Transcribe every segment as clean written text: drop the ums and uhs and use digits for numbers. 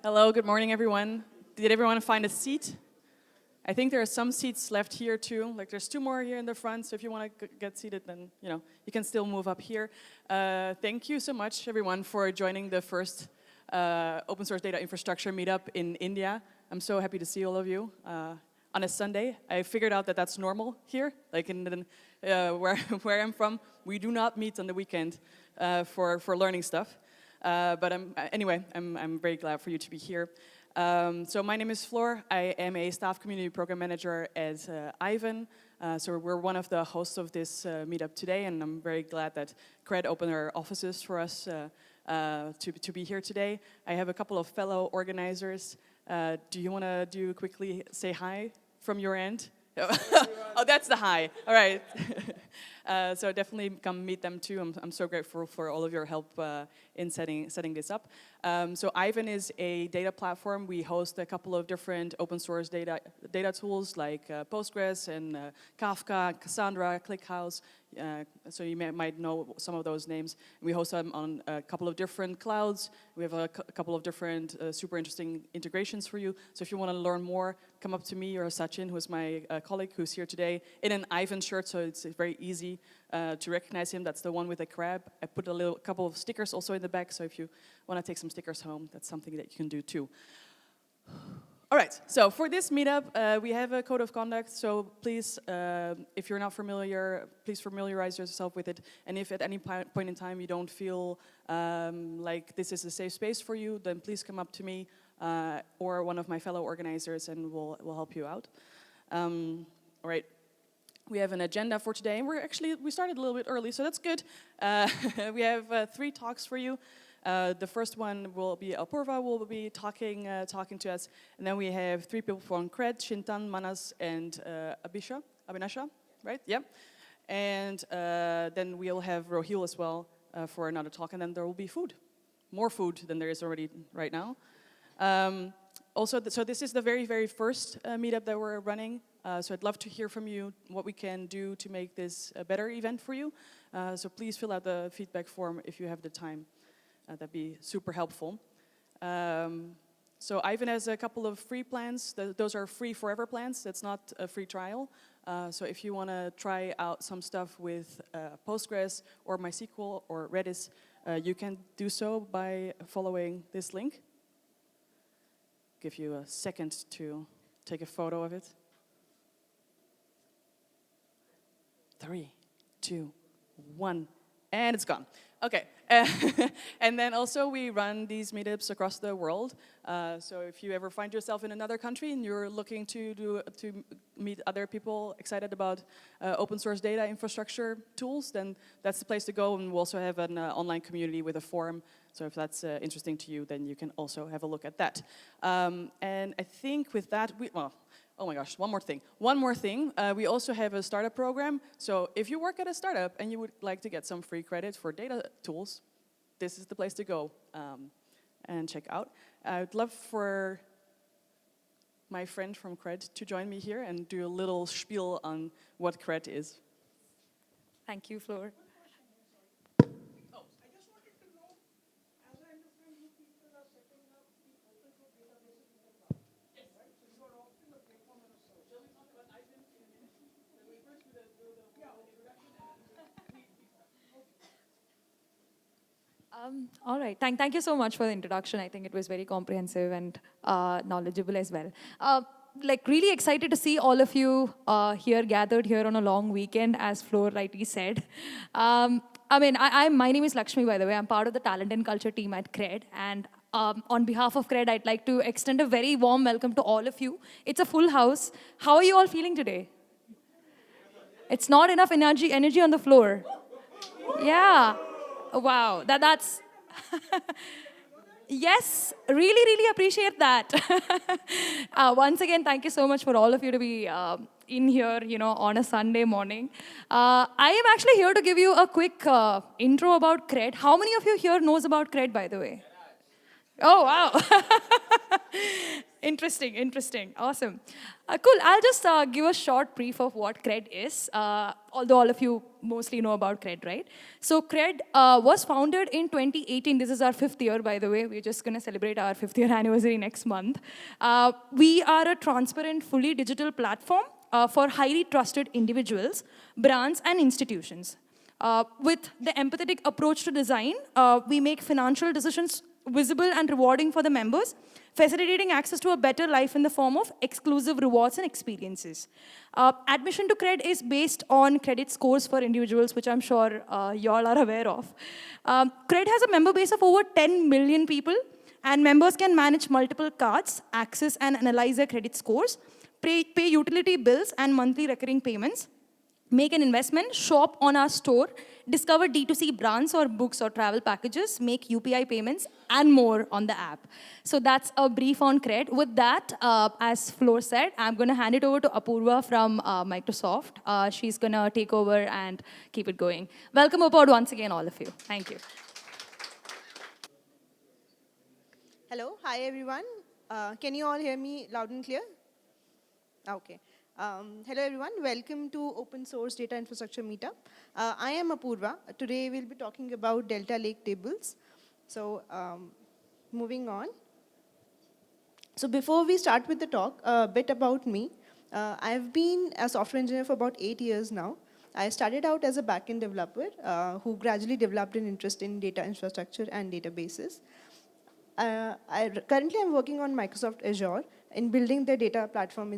Hello, good morning, everyone. Did everyone find a seat? I think there are some seats left here too. Like there's 2 more here in the front, so if you want to get seated, then you can still move up here. Thank you so much, everyone, for joining the first open source data infrastructure meetup in India. I'm so happy to see all of you on a Sunday. I figured out that that's normal here, like where I'm from. We do not meet on the weekend for learning stuff. But anyway, I'm very glad for you to be here. So my name is Floor. I am a staff community program manager at Aiven. So we're one of the hosts of this meetup today, and I'm very glad that CRED opened their offices for us to be here today. I have a couple of fellow organizers. Do you want to quickly say hi from your end? Oh, that's the hi. All right. So definitely come meet them too. I'm so grateful for all of your help in setting this up. So Aiven is a data platform. We host a couple of different open source data tools like Postgres and Kafka, Cassandra, ClickHouse. So you might know some of those names. We host them on a couple of different clouds. We have a couple of different super interesting integrations for you. So if you want to learn more, come up to me or Sachin, who is my colleague who's here today, in an Aiven shirt, so it's very easy to recognize him. That's the one with the crab. I put a couple of stickers also in the back, so if you want to take some stickers home, that's something that you can do too. All right, so for this meetup, we have a code of conduct, so please, if you're not familiar, please familiarize yourself with it. And if at any point in time you don't feel like this is a safe space for you, then please come up to me or one of my fellow organizers and we'll help you out. All right, we have an agenda for today, and we started a little bit early, so that's good. We have 3 talks for you. The first one will be Apoorva will be talking to us, and then we have 3 people from CRED: Chintan, Manas, and Abinasha, right? Yeah. And then we'll have Rohil as well for another talk, and then there will be food, more food than there is already right now. Also, so this is the very, very first meetup that we're running. So I'd love to hear from you what we can do to make this a better event for you. So please fill out the feedback form if you have the time. That'd be super helpful. So Aiven has a couple of free plans. Those are free forever plans. That's not a free trial. So if you want to try out some stuff with Postgres or MySQL or Redis, you can do so by following this link. Give you a second to take a photo of it. 3, 2, 1, and it's gone. Okay, and then also we run these meetups across the world. So if you ever find yourself in another country and you're looking to meet other people excited about open source data infrastructure tools, then that's the place to go. And we also have an online community with a forum. So if that's interesting to you, then you can also have a look at that. And I think with that, oh my gosh, one more thing. We also have a startup program. So if you work at a startup and you would like to get some free credit for data tools, this is the place to go and check out. I'd love for my friend from CRED to join me here and do a little spiel on what CRED is. Thank you, Floor. All right. Thank you so much for the introduction. I think it was very comprehensive and knowledgeable as well. Really excited to see all of you here gathered here on a long weekend, as Floor rightly said. My name is Lakshmi, by the way. I'm part of the talent and culture team at CRED. And on behalf of CRED, I'd like to extend a very warm welcome to all of you. It's a full house. How are you all feeling today? It's not enough energy on the floor. Yeah. Wow, that's... Yes, really appreciate that. Once again, thank you so much for all of you to be in here, on a Sunday morning. I am actually here to give you a quick intro about CRED. How many of you here knows about CRED, by the way? Oh, wow. Interesting, interesting. Awesome. Cool. I'll just give a short brief of what CRED is, although all of you mostly know about CRED, right? So CRED was founded in 2018. This is our 5th year, by the way. We're just going to celebrate our 5th year anniversary next month. We are a transparent, fully digital platform for highly trusted individuals, brands, and institutions. With the empathetic approach to design, we make financial decisions visible and rewarding for the members, facilitating access to a better life in the form of exclusive rewards and experiences. Admission to CRED is based on credit scores for individuals, which I'm sure you all are aware of. CRED has a member base of over 10 million people, and members can manage multiple cards, access and analyze their credit scores, pay utility bills and monthly recurring payments, make an investment, shop on our store, discover D2C brands or books or travel packages, make UPI payments, and more on the app. So that's a brief on CRED. With that, as Flo said, I'm going to hand it over to Apoorva from Microsoft. She's going to take over and keep it going. Welcome aboard once again, all of you. Thank you. Hello, hi everyone. Can you all hear me loud and clear? Okay. Hello everyone, welcome to Open Source Data Infrastructure Meetup. I am Apoorva. Today we'll be talking about Delta Lake tables. So moving on. So before we start with the talk, a bit about me. I've been a software engineer for about 8 years now. I started out as a backend developer who gradually developed an interest in data infrastructure and databases. Currently, I'm working on Microsoft Azure in building the data platform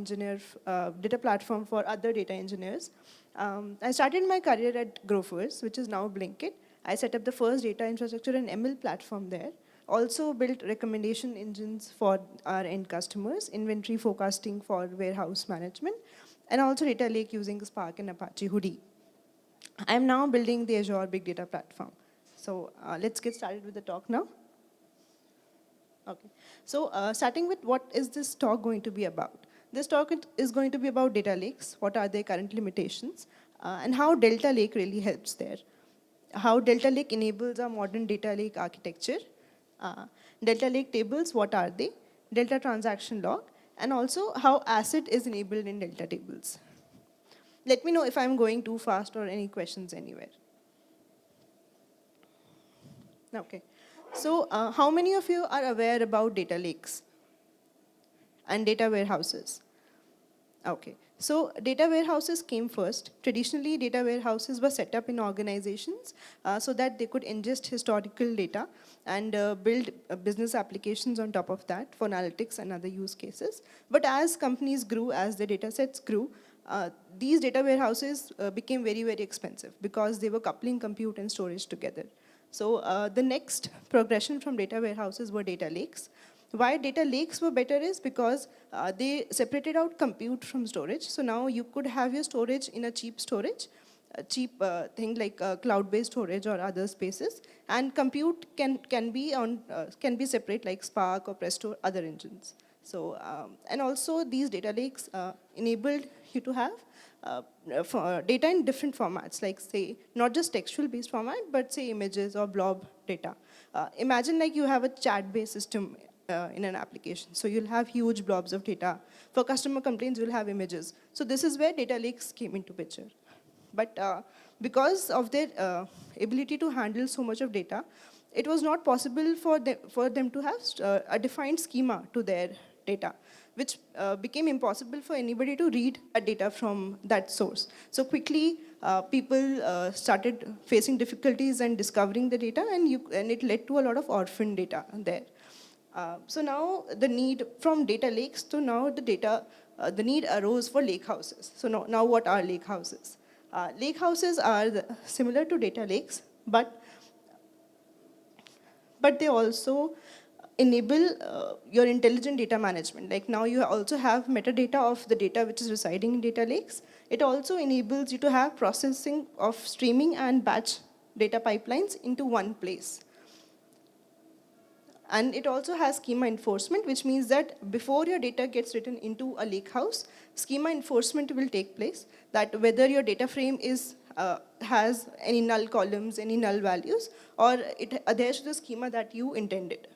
for other data engineers. I started my career at Grofers, which is now Blinkit. I set up the first data infrastructure and ML platform there. Also built recommendation engines for our end customers, inventory forecasting for warehouse management, and also data lake using Spark and Apache Hudi. I'm now building the Azure Big Data Platform. So let's get started with the talk now. Okay, so starting with what is this talk going to be about? This talk is going to be about data lakes, what are their current limitations, and how Delta Lake really helps there. How Delta Lake enables a modern data lake architecture. Delta Lake tables, what are they? Delta transaction log, and also how ACID is enabled in Delta tables. Let me know if I'm going too fast or any questions anywhere. Okay. So how many of you are aware about data lakes and data warehouses? Okay, so data warehouses came first. Traditionally, data warehouses were set up in organizations so that they could ingest historical data and build business applications on top of that for analytics and other use cases. But as companies grew, as the data sets grew, these data warehouses became very, very expensive because they were coupling compute and storage together. So the next progression from data warehouses were data lakes. Why data lakes were better is because they separated out compute from storage. So now you could have your storage in a cheap storage, a cheap thing like cloud-based storage or other spaces, and compute can be separate like Spark or Presto, other engines. So and also these data lakes enabled you to have data in different formats, like say, not just textual based format, but say images or blob data. Imagine like you have a chat-based system in an application. So you'll have huge blobs of data. For customer complaints, you'll have images. So this is where data lakes came into picture. But because of their ability to handle so much of data, it was not possible for them to have a defined schema to their data, which became impossible for anybody to read a data from that source. So quickly, people started facing difficulties and discovering the data, and it led to a lot of orphan data there. So now the need from data lakes to now the need arose for lake houses. So now what are lake houses? Lake houses are similar to data lakes, but they also enable your intelligent data management. Like now you also have metadata of the data which is residing in data lakes. It also enables you to have processing of streaming and batch data pipelines into one place. And it also has schema enforcement, which means that before your data gets written into a lakehouse, schema enforcement will take place, that whether your data frame has any null columns, any null values, or it adheres to the schema that you intended.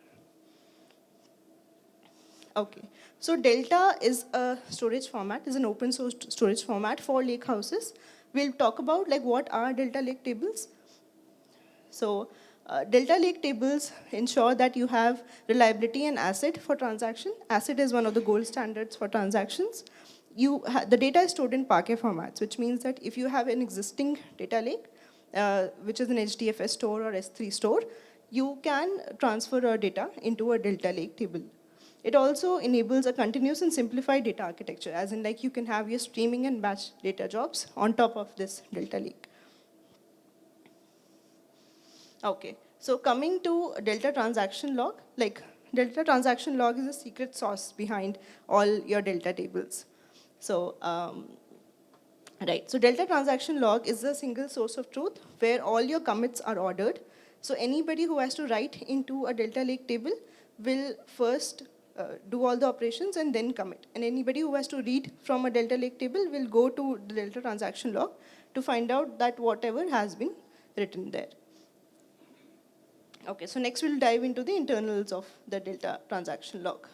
Okay, so Delta is a storage format, is an open source storage format for lake houses. We'll talk about like what are Delta Lake tables. So Delta Lake tables ensure that you have reliability and ACID for transaction. ACID is one of the gold standards for transactions. The data is stored in Parquet formats, which means that if you have an existing data lake, which is an HDFS store or S3 store, you can transfer your data into a Delta Lake table. It also enables a continuous and simplified data architecture, as in like you can have your streaming and batch data jobs on top of this Delta Lake. Okay, so coming to Delta transaction log, like Delta transaction log is a secret sauce behind all your Delta tables. So, right, so Delta transaction log is a single source of truth where all your commits are ordered. So anybody who has to write into a Delta Lake table will first do all the operations and then commit. And anybody who has to read from a Delta Lake table will go to the Delta transaction log to find out that whatever has been written there. Okay, so next we'll dive into the internals of the Delta transaction log.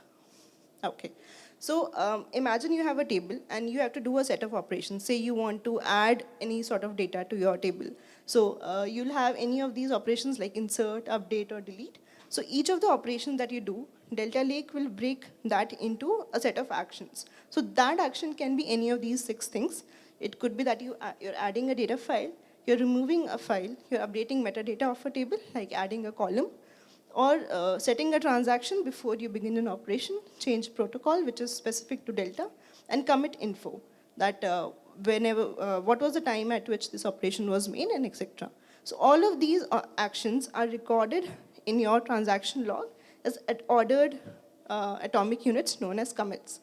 Okay, so imagine you have a table and you have to do a set of operations. Say you want to add any sort of data to your table. So you'll have any of these operations like insert, update, or delete. So each of the operations that you do, Delta Lake will break that into a set of actions. So that action can be any of these 6 things. It could be that you're adding a data file, you're removing a file, you're updating metadata of a table, like adding a column, or setting a transaction before you begin an operation, change protocol, which is specific to Delta, and commit info, that what was the time at which this operation was made, and etc. So all of these actions are recorded in your transaction log as ordered atomic units known as commits.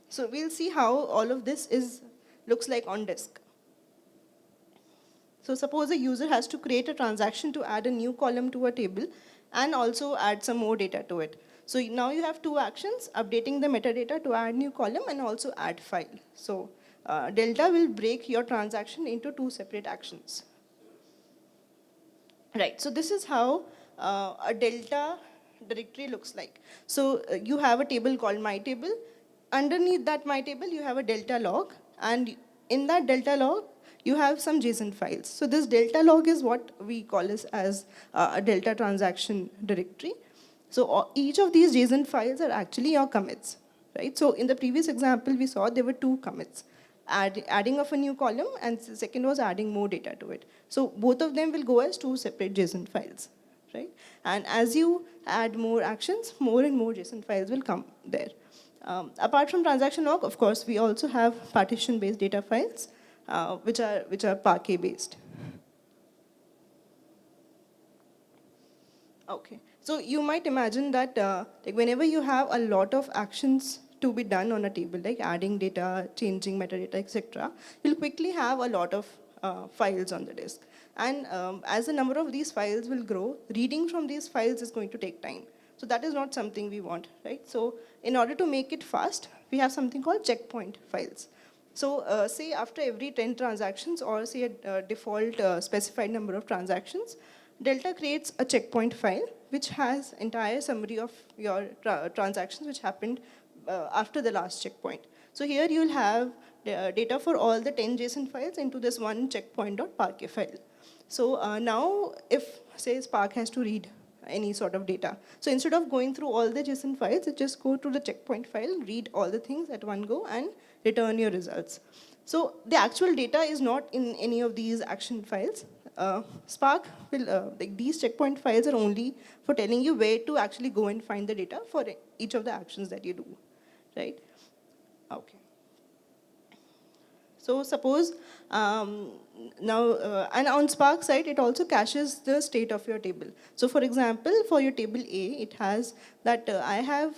So we'll see how all of this looks like on disk. So suppose a user has to create a transaction to add a new column to a table and also add some more data to it. So now you have 2 actions, updating the metadata to add new column and also add file. So Delta will break your transaction into 2 separate actions. Right, so this is how a Delta directory looks like. So you have a table called my table. Underneath that my table, you have a Delta log. And in that Delta log, you have some JSON files. So this Delta log is what we call as a Delta transaction directory. So each of these JSON files are actually your commits, right? So in the previous example, we saw there were 2 commits, adding of a new column, and the second was adding more data to it. So both of them will go as 2 separate JSON files, right? And as you add more actions, more and more JSON files will come there. Apart from transaction log, of course, we also have partition-based data files, which are Parquet-based. Okay, so you might imagine that like whenever you have a lot of actions to be done on a table, like adding data, changing metadata, etc., you'll quickly have a lot of files on the disk. And as the number of these files will grow, reading from these files is going to take time. So that is not something we want, right? So in order to make it fast, we have something called checkpoint files. So say after every 10 transactions, or say a default specified number of transactions, Delta creates a checkpoint file which has entire summary of your transactions which happened after the last checkpoint. So here you'll have data for all the 10 JSON files into this one checkpoint.parquet file. So now if, say, Spark has to read any sort of data, so instead of going through all the JSON files, it just go to the checkpoint file, read all the things at one go, and return your results. So the actual data is not in any of these action files. Spark will, like these checkpoint files are only for telling you where to actually go and find the data for each of the actions that you do, right? Okay. So suppose now, and on Spark side, it also caches the state of your table. So for example, for your table A, it has that I have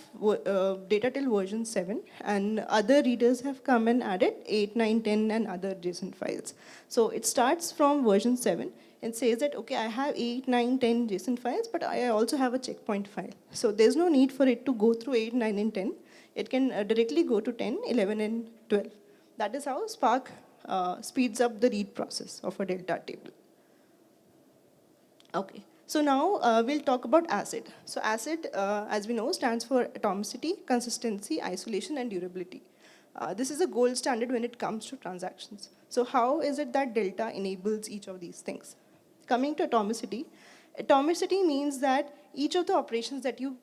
data till version 7, and other readers have come and added 8, 9, 10, and other JSON files. So it starts from version 7 and says that, okay, I have 8, 9, 10 JSON files, but I also have a checkpoint file. So there's no need for it to go through 8, 9, and 10. It can directly go to 10, 11, and 12. That is how Spark speeds up the read process of a Delta table. Okay, So now we'll talk about ACID. So ACID, as we know, stands for atomicity, consistency, isolation, and durability. This is a gold standard when it comes to transactions. So how is it that Delta enables each of these things? Coming to atomicity, atomicity means that each of the operations that you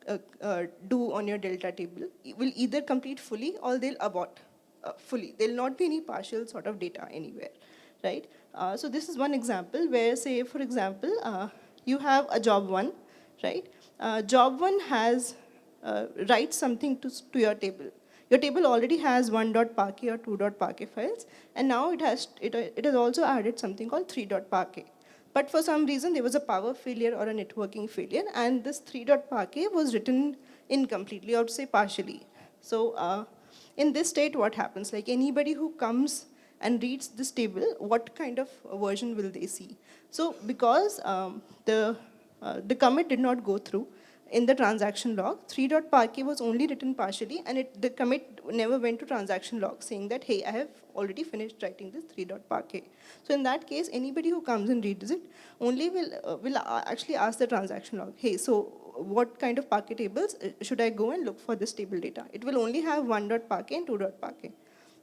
do on your Delta table will either complete fully or they'll abort fully. There'll not be any partial sort of data anywhere, right? So this is one example where, say, for example, you have a job one, right? Job one has writes something to your table. Your table already has 1.parquet or 2.parquet files, and now it has also added something called 3.parquet. But for some reason, there was a power failure or a networking failure, and this 3.parquet was written incompletely, or to say partially. So in this state, what happens? Like anybody who comes and reads this table, what kind of version will they see? So because the commit did not go through in the transaction log, 3.parquet was only written partially, and the commit never went to transaction log saying that, hey, I have already finished writing this 3.parquet. So in that case, anybody who comes and reads it only will actually ask the transaction log, hey, so what kind of parquet tables should I go and look for this table data? It will only have 1.parquet and 2.parquet.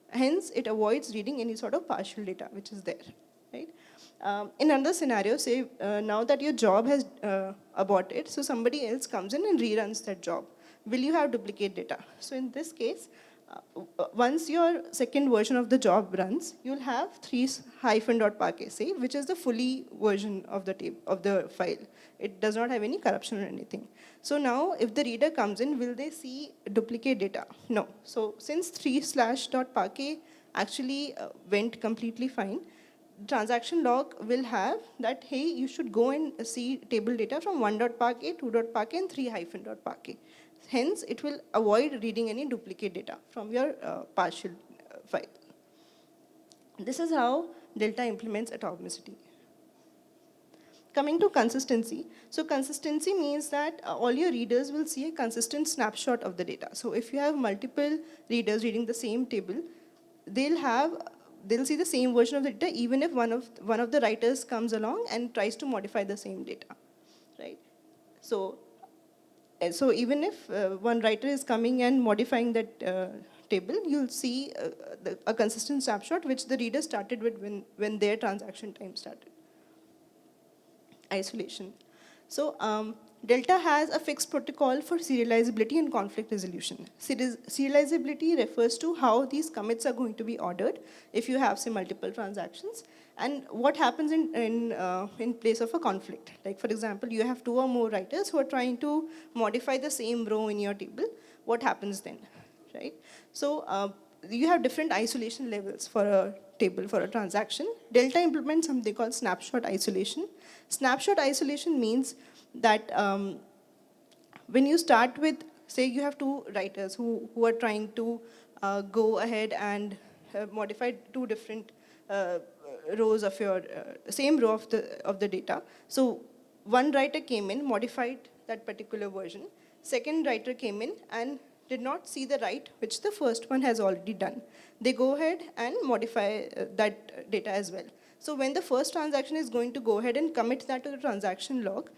Hence, it avoids reading any sort of partial data which is there, right? In another scenario, say now that your job has aborted, so somebody else comes in and reruns that job. Will you have duplicate data? So in this case, once your second version of the job runs, you'll have 3-parquet, say, which is the fully version of the file. It does not have any corruption or anything. So now, if the reader comes in, will they see duplicate data? No. So since 3/.parquet actually went completely fine, transaction log will have that, hey, you should go and see table data from 1.parquet, 2.parquet, and 3-.parquet. Hence, it will avoid reading any duplicate data from your partial file. This is how Delta implements atomicity. Coming to consistency. So consistency means that all your readers will see a consistent snapshot of the data. So if you have multiple readers reading the same table, they'll see the same version of the data even if one of the writers comes along and tries to modify the same data, right? So even if one writer is coming and modifying that table, you'll see a consistent snapshot which the reader started with when their transaction time started. Isolation. So Delta has a fixed protocol for serializability and conflict resolution. Serializability refers to how these commits are going to be ordered if you have, say, multiple transactions, and what happens in place of a conflict. Like, for example, you have 2 or more writers who are trying to modify the same row in your table. What happens then, right? So you have different isolation levels for a table, for a transaction. Delta implements something called snapshot isolation. Snapshot isolation means that when you start with, say you have 2 writers who are trying to go ahead and modify 2 different rows of your same row of the data. So one writer came in, modified that particular version. Second writer came in and did not see the write, which the first one has already done. They go ahead and modify that data as well. So when the first transaction is going to go ahead and commit that to the transaction log,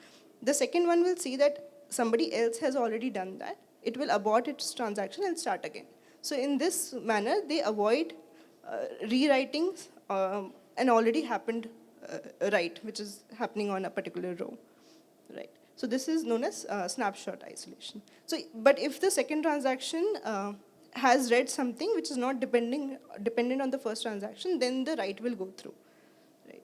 the second one will see that somebody else has already done that. It will abort its transaction and start again. So in this manner, they avoid rewriting an already happened write, which is happening on a particular row, right? So this is known as snapshot isolation. So, but if the second transaction has read something which is not dependent on the first transaction, then the write will go through, right?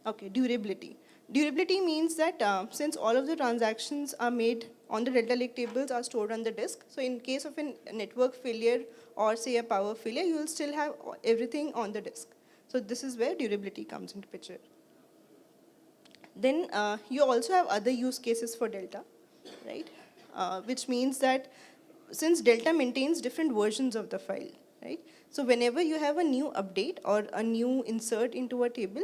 Okay, durability. Durability means that since all of the transactions are made on the Delta Lake tables are stored on the disk, so in case of a network failure or say a power failure, you will still have everything on the disk. So this is where durability comes into picture. Then you also have other use cases for Delta, right? Which means that since Delta maintains different versions of the file, right? So whenever you have a new update or a new insert into a table,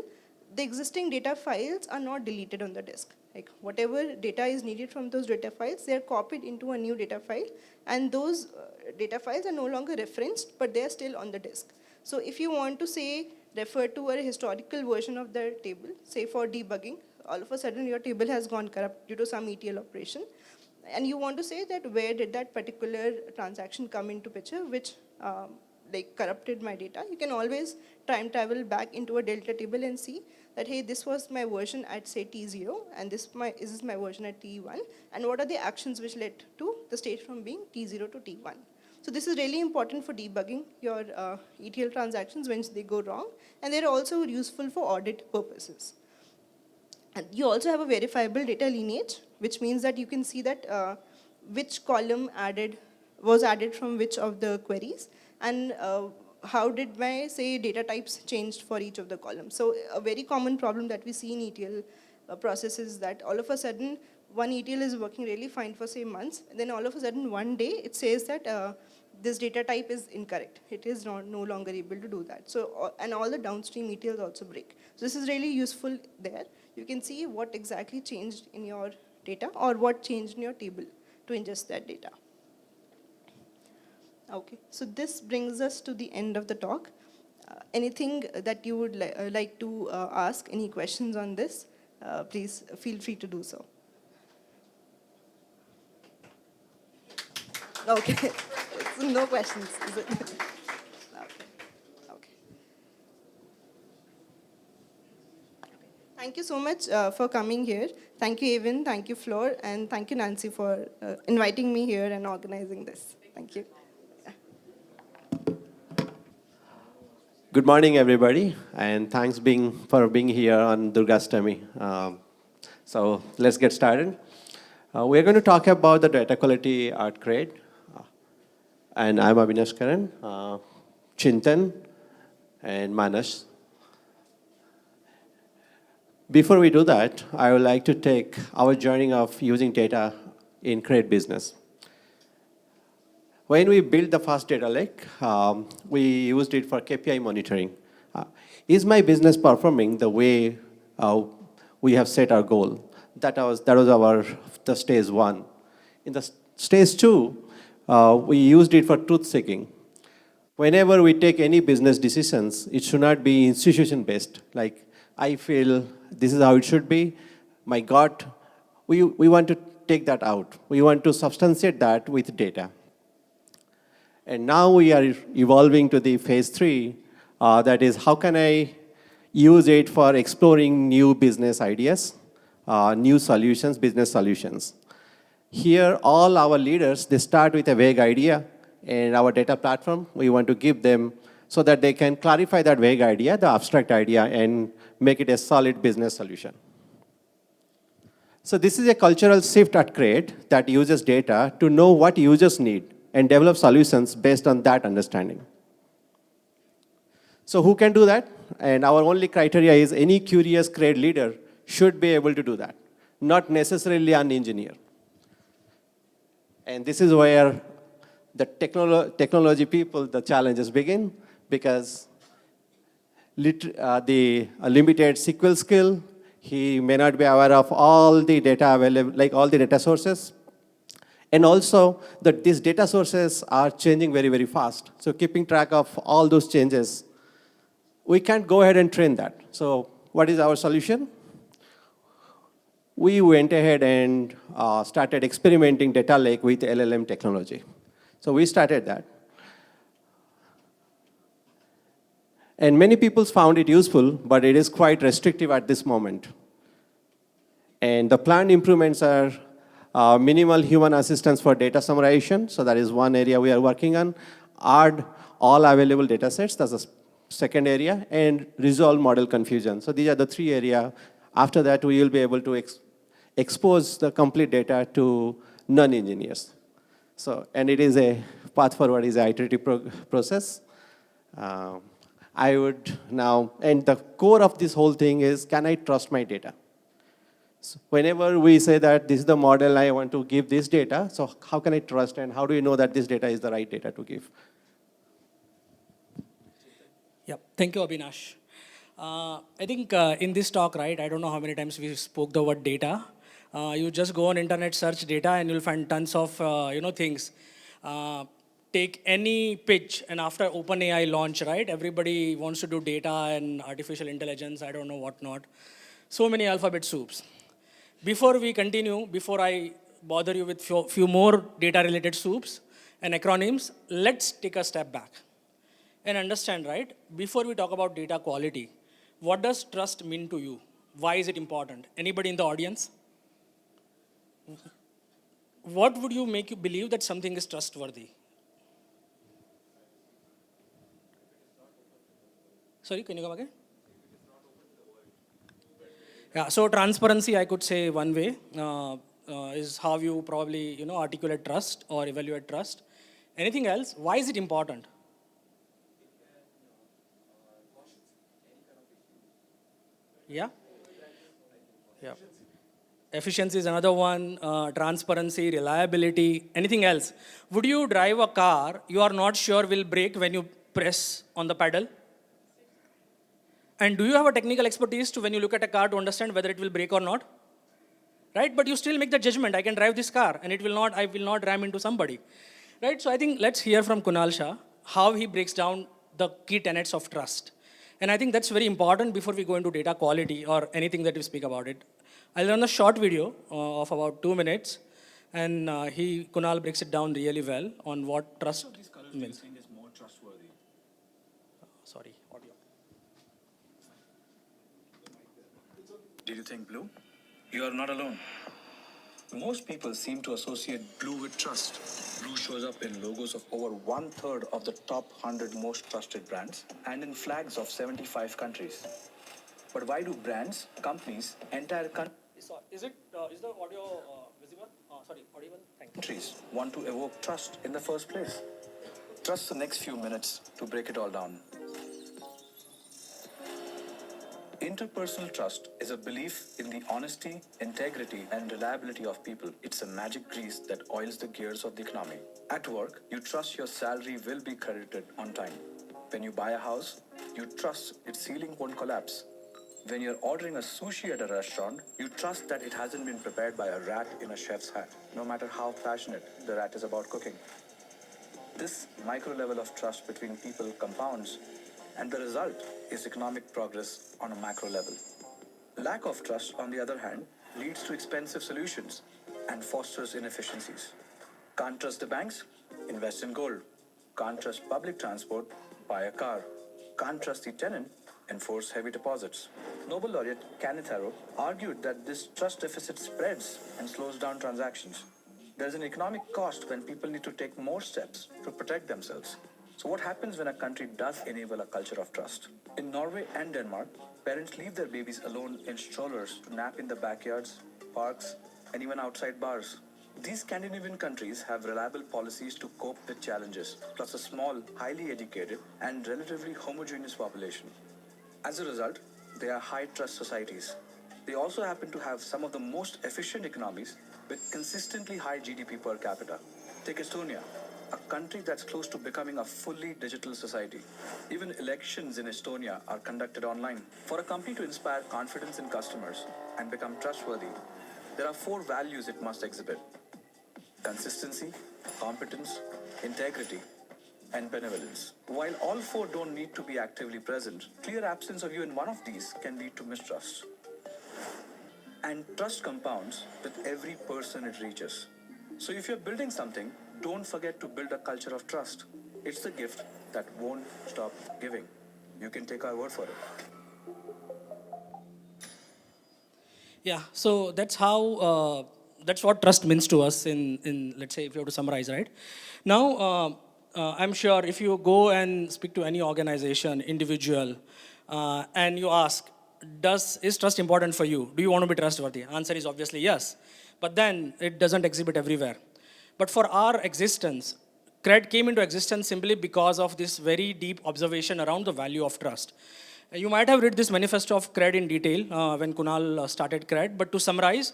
the existing data files are not deleted on the disk. Like whatever data is needed from those data files, they are copied into a new data file, and those data files are no longer referenced, but they are still on the disk. So if you want to say refer to a historical version of the table, say for debugging. All of a sudden, your table has gone corrupt due to some ETL operation. And you want to say that where did that particular transaction come into picture, which like corrupted my data. You can always time travel back into a delta table and see that, hey, this was my version at say T0, and this is my version at T1, and what are the actions which led to the state from being T0 to T1. So this is really important for debugging your ETL transactions when they go wrong, and they're also useful for audit purposes. And you also have a verifiable data lineage, which means that you can see that which column was added from which of the queries, and how did my, say, data types changed for each of the columns. So a very common problem that we see in ETL processes is that all of a sudden, one ETL is working really fine for, say, months, and then all of a sudden, one day, it says that this data type is incorrect. It is no longer able to do that. So, and all the downstream ETLs also break. So this is really useful there. You can see what exactly changed in your data or what changed in your table to ingest that data. Okay, so this brings us to the end of the talk. Anything that you would like to ask, any questions on this, please feel free to do so. Okay, so no questions, is it? Okay. Thank you so much for coming here. Thank you, Aiven, thank you, Floor, and thank you, Nancy, for inviting me here and organizing this. Thank you. Good morning, everybody, and thanks for being here on Durgastami. So let's get started. We're going to talk about the data quality at CRED. And I'm Abinasha, Chintan, and Manas. Before we do that, I would like to take our journey of using data in CRED business. When we built the first data lake, we used it for KPI monitoring. Is my business performing the way we have set our goal? That was the stage one. In the stage two, we used it for truth seeking. Whenever we take any business decisions, it should not be institution-based. Like, I feel this is how it should be. My gut, we want to take that out. We want to substantiate that with data. And now we are evolving to the phase three, that is, how can I use it for exploring new business ideas, new solutions, business solutions. Here, all our leaders, they start with a vague idea, and our data platform, we want to give them so that they can clarify that vague idea, the abstract idea, and make it a solid business solution. So this is a cultural shift at CRED that uses data to know what users need and develop solutions based on that understanding. So who can do that? And our only criteria is any curious CRED leader should be able to do that, not necessarily an engineer. And this is where the technology people, the challenges begin, because the limited SQL skill, he may not be aware of all the data available, like all the data sources. And also that these data sources are changing very, very fast. So keeping track of all those changes, we can't go ahead and train that. So what is our solution? We went ahead and started experimenting data lake with LLM technology. So we started that. And many people found it useful, but it is quite restrictive at this moment. And the planned improvements are minimal human assistance for data summarization. So that is one area we are working on. Add all available data sets, that's the second area, and resolve model confusion. So these are the three areas. After that, we will be able to expose the complete data to non-engineers. So, and it is a path forward, is an iterative process. I would now, and the core of this whole thing is, can I trust my data? So whenever we say that this is the model I want to give this data, so how can I trust and how do you know that this data is the right data to give? Yep, thank you, Abinash. I think in this talk, right, I don't know how many times we spoke the word data. You just go on internet, search data, and you'll find tons of things. take any pitch, and after OpenAI launch, right, everybody wants to do data and artificial intelligence, I don't know what not. So many alphabet soups. Before we continue, before I bother you with few more data-related soups and acronyms, let's take a step back and understand, right, before we talk about data quality, what does trust mean to you? Why is it important? Anybody in the audience? What would you make you believe that something is trustworthy? Sorry, can you come again? Yeah, so transparency, I could say one way is how you probably articulate trust or evaluate trust. Anything else? Why is it important? Yeah? Yeah. Efficiency is another one, transparency, reliability, anything else. Would you drive a car you are not sure will brake when you press on the pedal? And do you have a technical expertise to when you look at a car to understand whether it will brake or not? Right? But you still make the judgment, I can drive this car and I will not ram into somebody. Right? So I think let's hear from Kunal Shah how he breaks down the key tenets of trust. And I think that's very important before we go into data quality or anything that we speak about it. I'll run a short video of about 2 minutes, and Kunal breaks it down really well on what trust means. Is more trustworthy. Sorry, audio. Did you think blue? You are not alone. Most people seem to associate blue with trust. Blue shows up in logos of over 1/3 of the top 100 most trusted brands and in flags of 75 countries. But why do brands, companies, entire Is the audio visible? Sorry, audible? Thank you. countries want to evoke trust in the first place? Trust the next few minutes to break it all down. Interpersonal trust is a belief in the honesty, integrity, and reliability of people. It's a magic grease that oils the gears of the economy. At work, you trust your salary will be credited on time. When you buy a house, you trust its ceiling won't collapse. When you're ordering a sushi at a restaurant, you trust that it hasn't been prepared by a rat in a chef's hat, no matter how passionate the rat is about cooking. This micro level of trust between people compounds, and the result is economic progress on a macro level. Lack of trust, on the other hand, leads to expensive solutions and fosters inefficiencies. Can't trust the banks? Invest in gold. Can't trust public transport? Buy a car. Can't trust the tenant? Enforce heavy deposits. Nobel laureate Kenneth Arrow argued that this trust deficit spreads and slows down transactions. There's an economic cost when people need to take more steps to protect themselves. So what happens when a country does enable a culture of trust? In Norway and Denmark, parents leave their babies alone in strollers to nap in the backyards, parks, and even outside bars. These Scandinavian countries have reliable policies to cope with challenges, plus a small, highly educated, and relatively homogeneous population. As a result, they are high-trust societies. They also happen to have some of the most efficient economies with consistently high GDP per capita. Take Estonia, a country that's close to becoming a fully digital society. Even elections in Estonia are conducted online. For a company to inspire confidence in customers and become trustworthy, there are 4 values it must exhibit: consistency, competence, integrity, and benevolence. While all 4 don't need to be actively present, clear absence of you in one of these can lead to mistrust. And trust compounds with every person it reaches. So if you're building something, don't forget to build a culture of trust. It's the gift that won't stop giving. You can take our word for it. Yeah, so that's how, that's what trust means to us in let's say, if you have to summarize, right? Now, I'm sure if you go and speak to any organization, individual, and you ask, is trust important for you? Do you want to be trustworthy? Answer is obviously yes. But then it doesn't exhibit everywhere. But for our existence, CRED came into existence simply because of this very deep observation around the value of trust. You might have read this manifesto of CRED in detail when Kunal started CRED, but to summarize,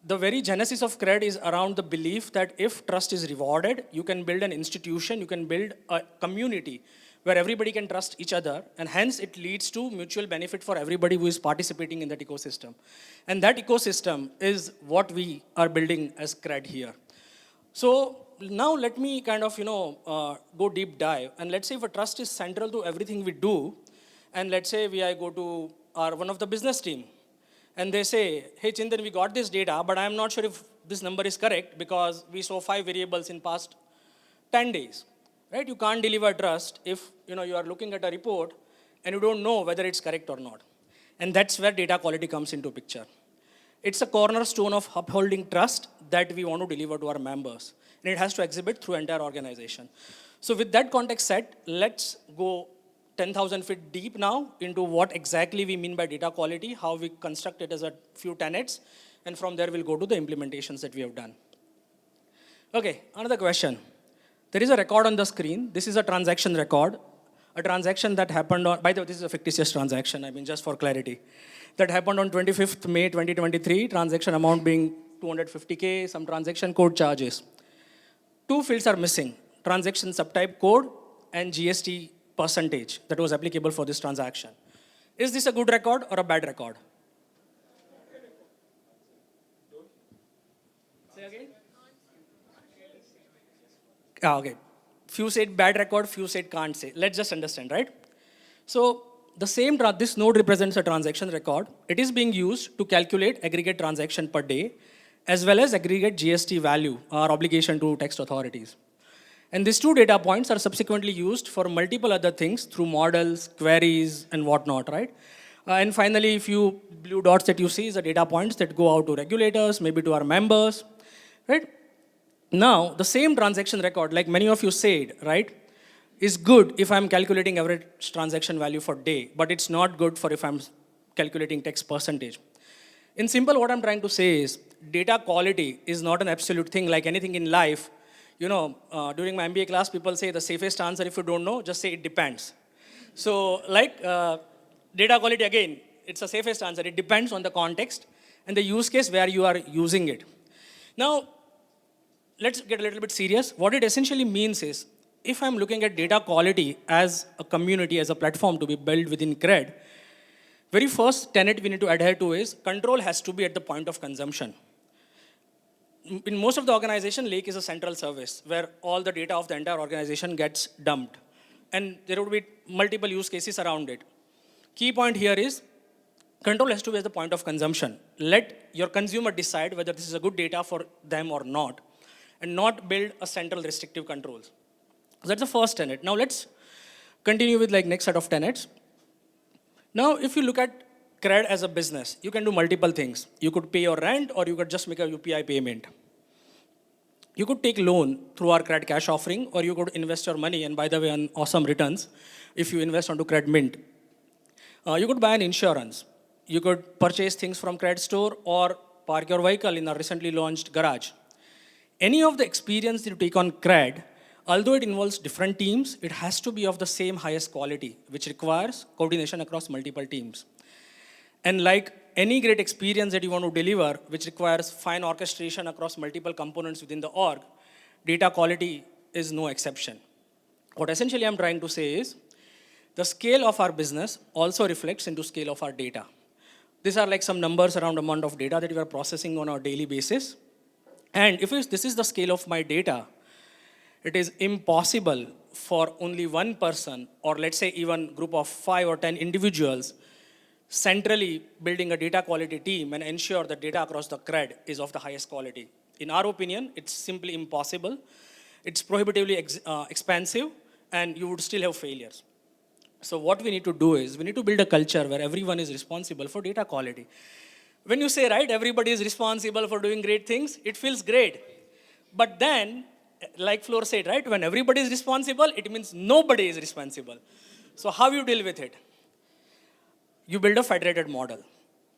the very genesis of CRED is around the belief that if trust is rewarded, you can build an institution, you can build a community where everybody can trust each other, and hence it leads to mutual benefit for everybody who is participating in that ecosystem. And that ecosystem is what we are building as CRED here. So now let me kind of, go deep dive. And let's say if a trust is central to everything we do, and let's say I go to one of the business team, and they say, hey, Chintan, we got this data, but I'm not sure if this number is correct because we saw 5 variables in past 10 days, right? You can't deliver trust if, you are looking at a report and you don't know whether it's correct or not. And that's where data quality comes into picture. It's a cornerstone of upholding trust that we want to deliver to our members. And it has to exhibit through entire organization. So with that context set, let's go 10,000 feet deep now into what exactly we mean by data quality, how we construct it as a few tenets, and from there we'll go to the implementations that we have done. Okay, another question. There is a record on the screen. This is a transaction record. A transaction that happened on, by the way, this is a fictitious transaction, just for clarity. That happened on 25th May 2023, transaction amount being 250K, some transaction code charges. 2 fields are missing, transaction subtype code and GST percentage that was applicable for this transaction. Is this a good record or a bad record? Say again? Okay. Few said bad record, few said can't say. Let's just understand, right? So this node represents a transaction record. It is being used to calculate aggregate transaction per day, as well as aggregate GST value, or obligation to tax authorities. And these 2 data points are subsequently used for multiple other things through models, queries, and whatnot, right? And finally, a few blue dots that you see is the data points that go out to regulators, maybe to our members, right? Now, the same transaction record, like many of you said, right, is good if I'm calculating average transaction value for day, but it's not good for if I'm calculating tax percentage. In simple, what I'm trying to say is data quality is not an absolute thing like anything in life. During my MBA class, people say the safest answer if you don't know, just say it depends. So data quality, again, it's the safest answer. It depends on the context and the use case where you are using it. Now, let's get a little bit serious. What it essentially means is, if I'm looking at data quality as a community, as a platform to be built within CRED, very first tenet we need to adhere to is control has to be at the point of consumption. In most of the organization, Lake is a central service where all the data of the entire organization gets dumped. And there would be multiple use cases around it. Key point here is control has to be at the point of consumption. Let your consumer decide whether this is a good data for them or not, and not build a central restrictive controls. So that's the first tenet. Now let's continue with next set of tenets. Now, if you look at CRED as a business, you can do multiple things. You could pay your rent, or you could just make a UPI payment. You could take loan through our CRED cash offering, or you could invest your money, and by the way, on awesome returns, if you invest onto CRED Mint. You could buy an insurance. You could purchase things from CRED store, or park your vehicle in a recently launched garage. Any of the experience that you take on CRED, although it involves different teams, it has to be of the same highest quality, which requires coordination across multiple teams. And like any great experience that you want to deliver, which requires fine orchestration across multiple components within the org, data quality is no exception. What essentially I'm trying to say is, the scale of our business also reflects into scale of our data. These are some numbers around amount of data that we are processing on a daily basis. And if this is the scale of my data, it is impossible for only one person, or let's say even group of 5 or 10 individuals, centrally building a data quality team and ensure that data across the CRED is of the highest quality. In our opinion, it's simply impossible. It's prohibitively expensive, and you would still have failures. So what we need to do is, we need to build a culture where everyone is responsible for data quality. When you say, right, everybody is responsible for doing great things, it feels great. But then, like Floor said, right, when everybody is responsible, it means nobody is responsible. So how you deal with it? You build a federated model.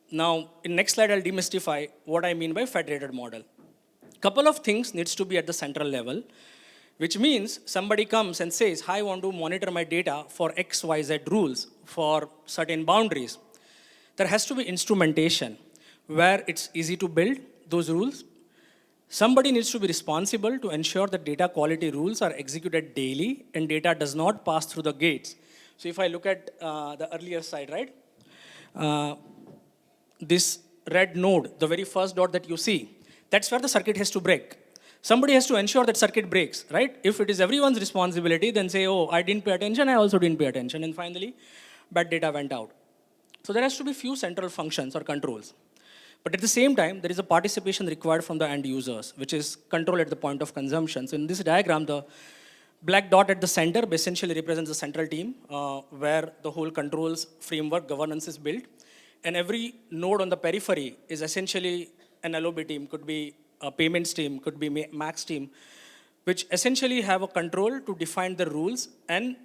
Now, in next slide, I'll demystify what I mean by federated model. Couple of things needs to be at the central level, which means somebody comes and says, I want to monitor my data for X, Y, Z rules for certain boundaries. There has to be instrumentation where it's easy to build those rules. Somebody needs to be responsible to ensure that data quality rules are executed daily and data does not pass through the gates. So if I look at the earlier side, right? This red node, the very first dot that you see, that's where the circuit has to break. somebody has to ensure that circuit breaks, right? If it is everyone's responsibility, then say, oh, I didn't pay attention, I also didn't pay attention, and finally, bad data went out. So there has to be few central functions or controls. But at the same time, there is a participation required from the end users, which is control at the point of consumption. So in this diagram, the black dot at the center essentially represents the central team, where the whole controls framework governance is built. And every node on the periphery is essentially an LOB team, could be a payments team, could be Max team, which essentially have a control to define the rules, and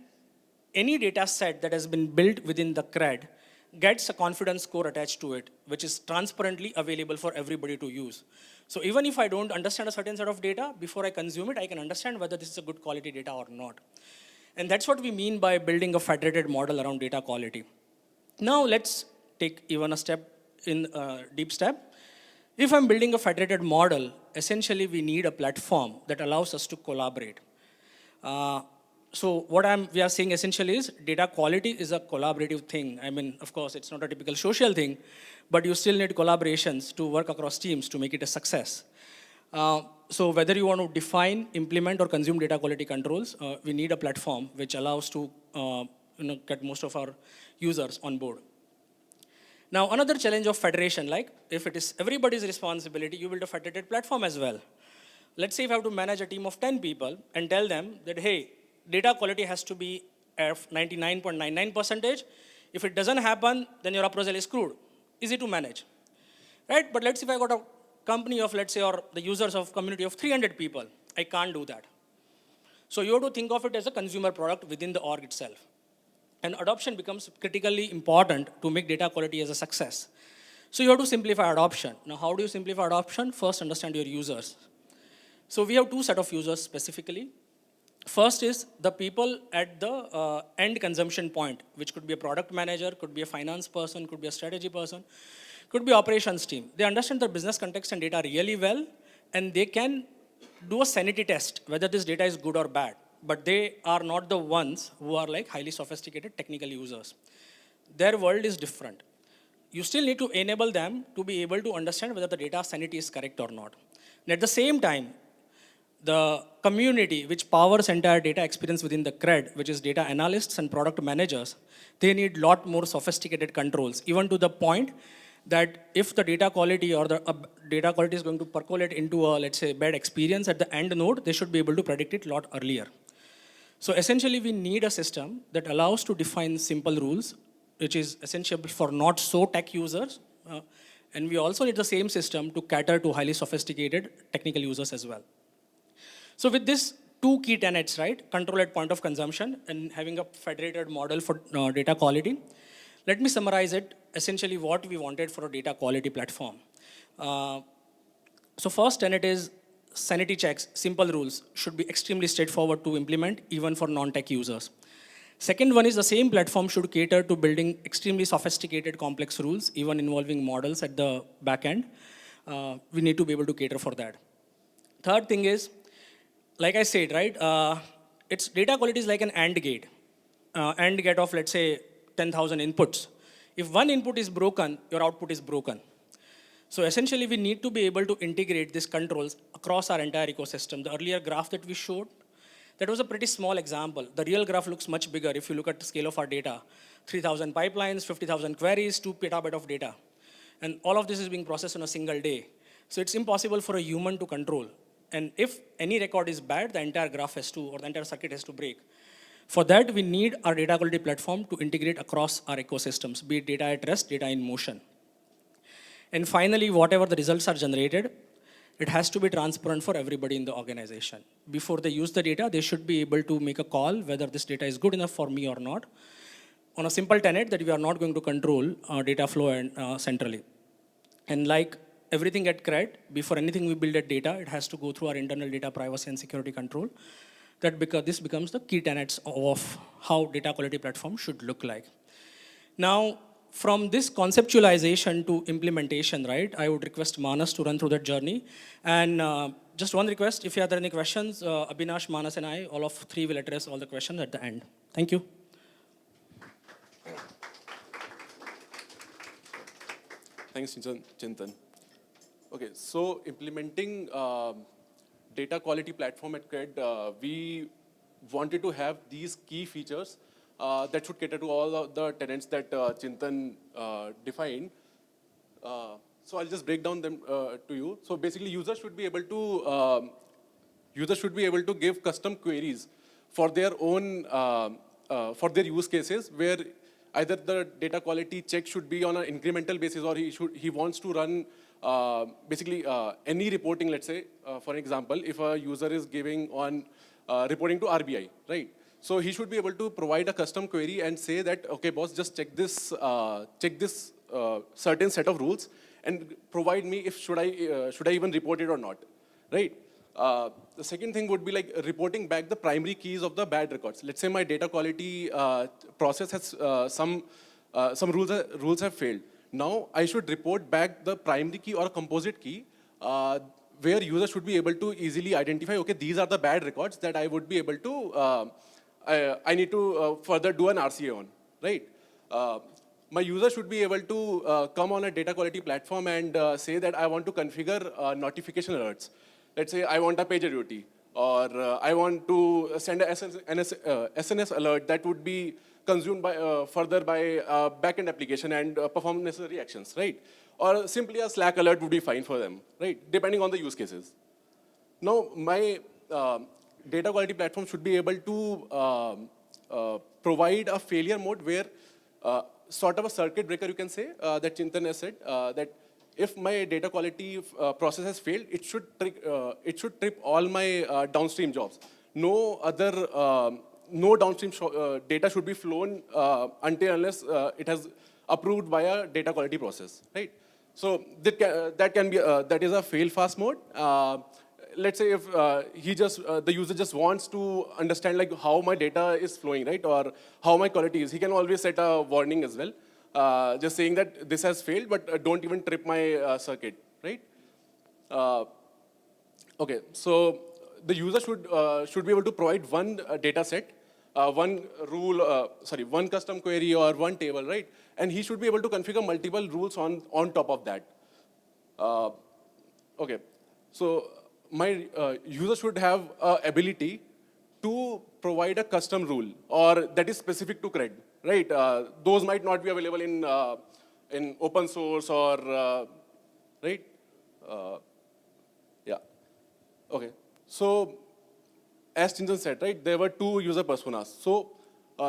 any data set that has been built within the CRED gets a confidence score attached to it, which is transparently available for everybody to use. So even if I don't understand a certain set of data, before I consume it, I can understand whether this is a good quality data or not. And that's what we mean by building a federated model around data quality. Now let's take even a step in deep step. If I'm building a federated model, essentially we need a platform that allows us to collaborate. So what we are saying essentially is data quality is a collaborative thing. I mean, of course, it's not a typical social thing, but you still need collaborations to work across teams to make it a success. So whether you want to define, implement, or consume data quality controls, we need a platform which allows to get most of our users on board. Now, another challenge of federation, like if it is everybody's responsibility, you build a federated platform as well. Let's say if I have to manage a team of 10 people and tell them that, hey, data quality has to be at 99.99%. If it doesn't happen, then your appraisal is screwed. Easy to manage, right? But let's say if I got a company of, let's say, or the users of community of 300 people, I can't do that. So you have to think of it as a consumer product within the org itself. And adoption becomes critically important to make data quality as a success. So you have to simplify adoption. Now, how do you simplify adoption? First, understand your users. So we have two sets of users specifically. First is the people at the end consumption point, which could be a product manager, could be a finance person, could be a strategy person, could be operations team. They understand the business context and data really well, and they can do a sanity test, whether this data is good or bad. But they are not the ones who are like highly sophisticated technical users. Their world is different. You still need to enable them to be able to understand whether the data sanity is correct or not. And at the same time, the community which powers entire data experience within the CRED, which is data analysts and product managers, they need a lot more sophisticated controls, even to the point that if the data quality or the data quality is going to percolate into a, let's say, bad experience at the end node, they should be able to predict it a lot earlier. So essentially, we need a system that allows to define simple rules, which is essential for not so tech users. And we also need the same system to cater to highly sophisticated technical users as well. So with this two key tenets, right? Control at point of consumption and having a federated model for data quality. Let me summarize it, essentially what we wanted for a data quality platform. So first tenet is sanity checks, simple rules, should be extremely straightforward to implement, even for non-tech users. Second one is the same platform should cater to building extremely sophisticated complex rules, even involving models at the back end. We need to be able to cater for that. Third thing is, like I said, right, it's data quality is like an AND gate. AND gate of, let's say, 10,000 inputs. If one input is broken, your output is broken. So essentially, we need to be able to integrate these controls across our entire ecosystem. The earlier graph that we showed, that was a pretty small example. The real graph looks much bigger if you look at the scale of our data. 3,000 pipelines, 50,000 queries, 2 petabyte of data. And all of this is being processed on a single day. So it's impossible for a human to control. And if any record is bad, the entire graph has to, or the entire circuit has to break. For that, we need our data quality platform to integrate across our ecosystems, be it data at rest, data in motion. And finally, whatever the results are generated, it has to be transparent for everybody in the organization. Before they use the data, they should be able to make a call whether this data is good enough for me or not, on a simple tenet that we are not going to control data flow and, centrally. And like everything at CRED, before anything we build at data, it has to go through our internal data privacy and security control. This becomes the key tenets of how data quality platform should look like. Now, from this conceptualization to implementation, right, I would request Manas to run through that journey. And just one request, if you have any questions, Abinash, Manas, and I, all of three will address all the questions at the end. Thank you. Thanks, Chintan. Okay, so implementing data quality platform at CRED, we wanted to have these key features that should cater to all of the tenants that Chintan defined. So I'll just break down them to you. So basically, users should be able to give custom queries for their own for their use cases, where either the data quality check should be on an incremental basis, or he wants to run basically any reporting. Let's say, for example, if a user is giving on reporting to RBI, right? So he should be able to provide a custom query and say that, okay, boss, just check this certain set of rules and provide me if should I even report it or not, right? The second thing would be like reporting back the primary keys of the bad records. Let's say my data quality process has some rules have failed. Now I should report back the primary key or a composite key where users should be able to easily identify, okay, these are the bad records that I would be able to, I need to further do an RCA on, right? My user should be able to come on a data quality platform and say that I want to configure notification alerts. Let's say I want a pager duty, or I want to send a SNS alert that would be consumed by, further by a backend application and perform necessary actions, right? Or simply a Slack alert would be fine for them, right? Depending on the use cases. Now, my data quality platform should be able to provide a failure mode where sort of a circuit breaker, you can say, that Chintan has said, that if my data quality process has failed, it should trip all my downstream jobs. No other, no downstream data should be flown until unless it has approved by a data quality process, right? So that can be that is a fail fast mode. Let's say if the user just wants to understand like how my data is flowing, right, or how my quality is, he can always set a warning as well, just saying that this has failed, but don't even trip my circuit, right? Okay, so the user should be able to provide one data set, one rule, one custom query or one table, right? And he should be able to configure multiple rules on top of that. Okay, so my user should have ability to provide a custom rule or that is specific to CRED, right? Those might not be available in open source or, right? Yeah, okay. So as Chintan said, right, there were two user personas. So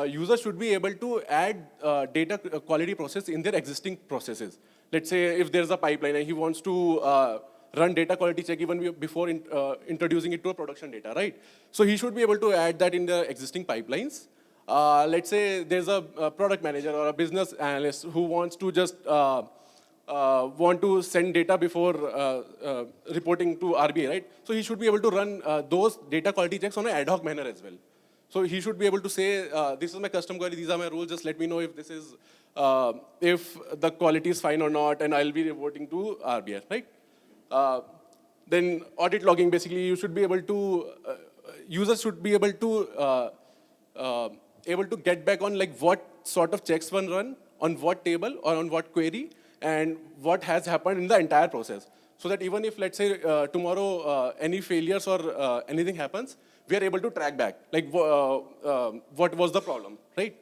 users should be able to add data quality process in their existing processes. Let's say if there's a pipeline and he wants to run data quality check even before introducing it to a production data, right? So he should be able to add that in the existing pipelines. Let's say there's a product manager or a business analyst who wants to just want to send data before reporting to RBI, right? So he should be able to run those data quality checks on an ad hoc manner as well. So he should be able to say, this is my custom query, these are my rules, just let me know if this is, if the quality is fine or not, and I'll be reporting to RBI, right? Then audit logging, basically, you should be able to, users should be able to get back on like what sort of checks were run, on what table or on what query, and what has happened in the entire process. So that even if, let's say, tomorrow any failures or anything happens, we are able to track back, like what was the problem, right?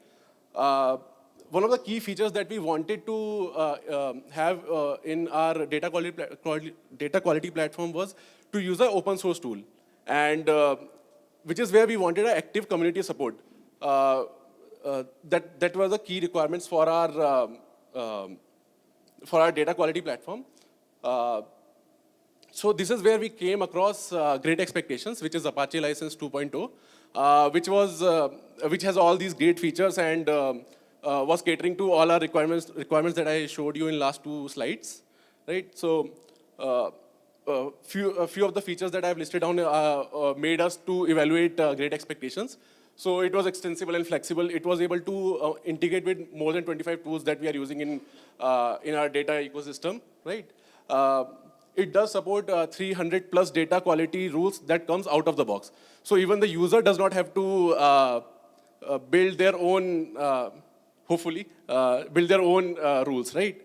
One of the key features that we wanted to have in our data quality platform was to use an open source tool, and which is where we wanted an active community support. That was the key requirements for our data quality platform. So this is where we came across Great Expectations, which is Apache License 2.0, which has all these great features and was catering to all our requirements that I showed you in last two slides, right? So a few of the features that I've listed down made us to evaluate Great Expectations. So it was extensible and flexible. It was able to integrate with more than 25 tools that we are using in our data ecosystem, right? It does support 300 plus data quality rules that comes out of the box. So even the user does not have to build their own, hopefully, build their own rules, right?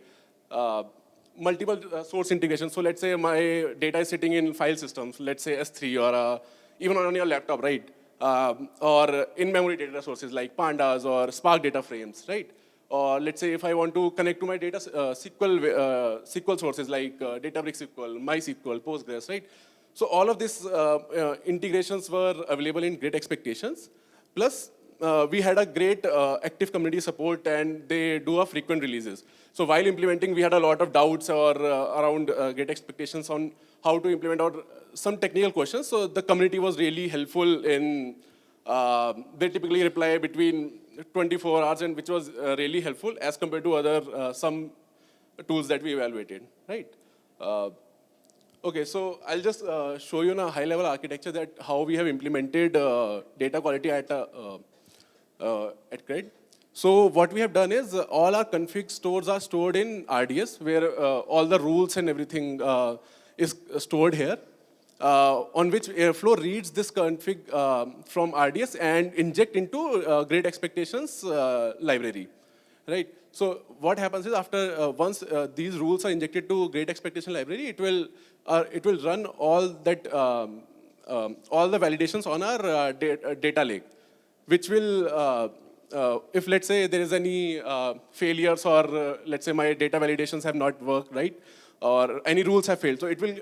multiple source integration. So let's say my data is sitting in file systems, let's say S3 or even on your laptop, right? Or in-memory data sources like pandas or Spark data frames, right? Or let's say if I want to connect to my data SQL sources like Databricks SQL, MySQL, Postgres, right? So all of these integrations were available in Great Expectations. Plus, we had a great active community support, and they do a frequent releases. So while implementing, we had a lot of doubts or around Great Expectations on how to implement or some technical questions. So the community was really helpful in, they typically reply between 24 hours, and which was really helpful as compared to other some tools that we evaluated, right? Okay, so I'll just show you in a high-level architecture that how we have implemented data quality at CRED. So what we have done is all our config stores are stored in RDS, where all the rules and everything is stored here, on which Airflow reads this config from RDS and inject into Great Expectations library, right? So what happens is after once these rules are injected to Great Expectation library, it will run all that all the validations on our data lake, which will if let's say there is any failures or let's say my data validations have not worked right, or any rules have failed, so it will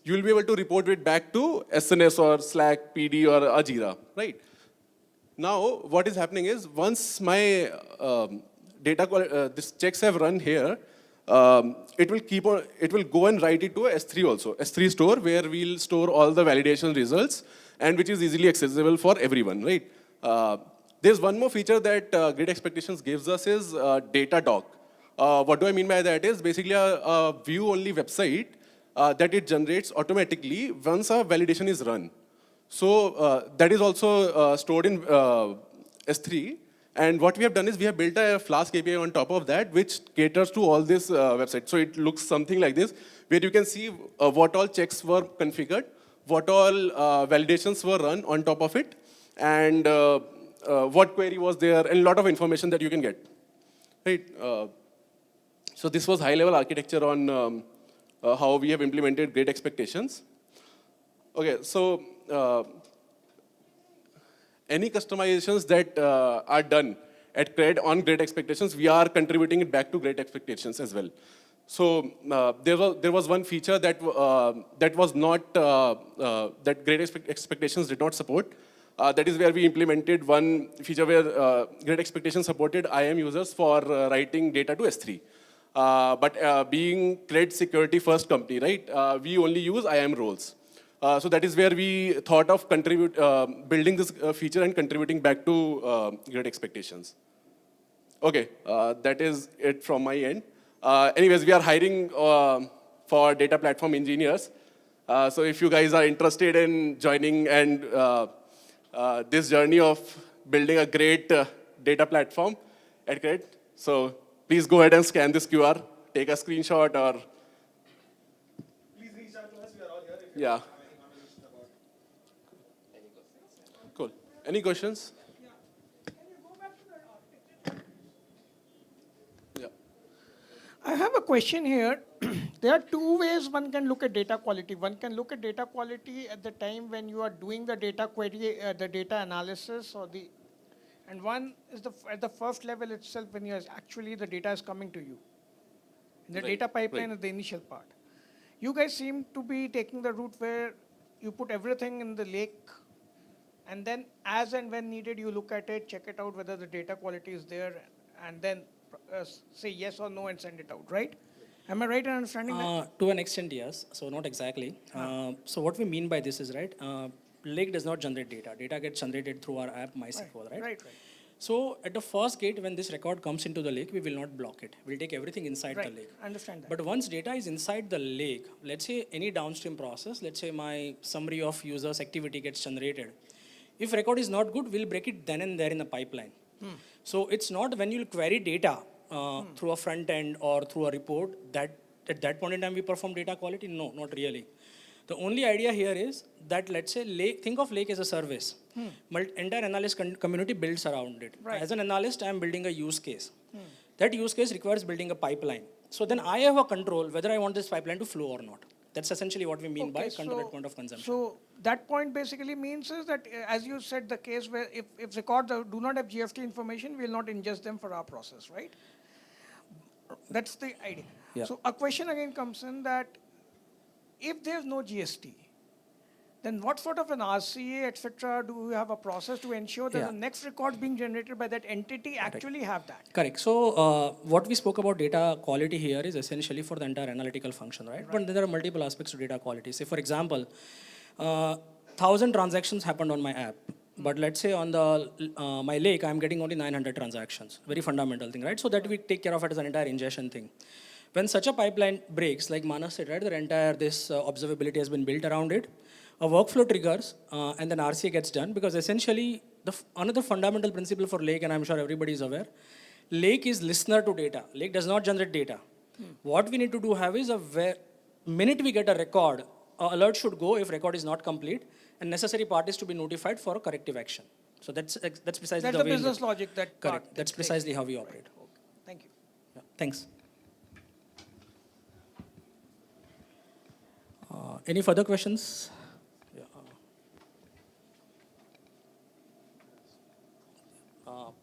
you will be able to report it back to SNS or Slack, PD or Jira, right? Now what is happening is once my these checks have run here, it will go and write it to S3 also, S3 store, where we'll store all the validation results and which is easily accessible for everyone, right? There's one more feature that Great Expectations gives us is data doc. What do I mean by that is basically a view-only website that it generates automatically once a validation is run. So that is also stored in S3. And what we have done is we have built a Flask API on top of that, which caters to all this website. So it looks something like this, where you can see what all checks were configured, what all validations were run on top of it, and what query was there, and a lot of information that you can get. Right? So this was high-level architecture on how we have implemented Great Expectations. Okay, so any customizations that are done at CRED on Great Expectations, we are contributing it back to Great Expectations as well. So there was one feature that that was not that Great Expectations did not support. That is where we implemented one feature where Great Expectations supported IAM users for writing data to S3. But being CRED security first company, right? We only use IAM roles. So that is where we thought of building this feature and contributing back to Great Expectations. Okay, that is it from my end. Anyways, we are hiring for data platform engineers. So if you guys are interested in joining and this journey of building a great data platform at CRED, so please go ahead and scan this QR, take a screenshot, or please reach out to us. We are all here. If yeah. have any conversations about Cool. Any questions? yeah. Can you go back to the architecture? Yeah. I have a question here. There are two ways one can look at data quality. One can look at data quality at the time when you are doing the data query, the data analysis, or the, and one is at the first level itself when you actually the data is coming to you. The data pipeline is the initial part. You guys seem to be taking the route where you put everything in the lake, and then as and when needed, you look at it, check it out whether the data quality is there, and then say yes or no and send it out, right? Am I right in understanding that? To an extent, yes. So not exactly. So what we mean by this is, right, Lake does not generate data. Data gets generated through our app, MySQL, right? Right. So at the first gate, when this record comes into the lake, we will not block it. We'll take everything inside the lake. I understand that. But once data is inside the lake, let's say any downstream process, let's say my summary of users' activity gets generated. If record is not good, we'll break it then and there in the pipeline. So it's not when you query data through a front end or through a report that at that point in time we perform data quality. No, not really. The only idea here is that let's say lake, think of lake as a service. Entire analyst community builds around it. Right. As an analyst, I am building a use case. That use case requires building a pipeline. So then I have a control whether I want this pipeline to flow or not. That's essentially what we mean by control at point of consumption. So that point basically means is that, as you said, the case where if records do not have GST information, we will not ingest them for our process, right? That's the idea. Yeah. So a question again comes in that if there's no GST, then what sort of an RCA, etc., do we have a process to ensure that Yeah. the next records being generated by that entity actually have that? Correct. So what we spoke about data quality here is essentially for the entire analytical function, right? But there are multiple aspects to data quality. Say, for example, 1,000 transactions happened on my app. But let's say on the my lake, I'm getting only 900 transactions. Very fundamental thing, right? So that we take care of it as an entire ingestion thing. When such a pipeline breaks, like Manas said, right, the entire this observability has been built around it. A workflow triggers, and then RCA gets done, because essentially another fundamental principle for Lake, and I'm sure everybody is aware, Lake is listener to data. Lake does not generate data. What we need to do is minute we get a record, alert should go if record is not complete, and necessary parties to be notified for a corrective action. So that's precisely That's the the way. business logic that Correct. part That's takes place. precisely how we operate. Right. Okay. Thank you. Yeah. Thanks. Any further questions? Yeah.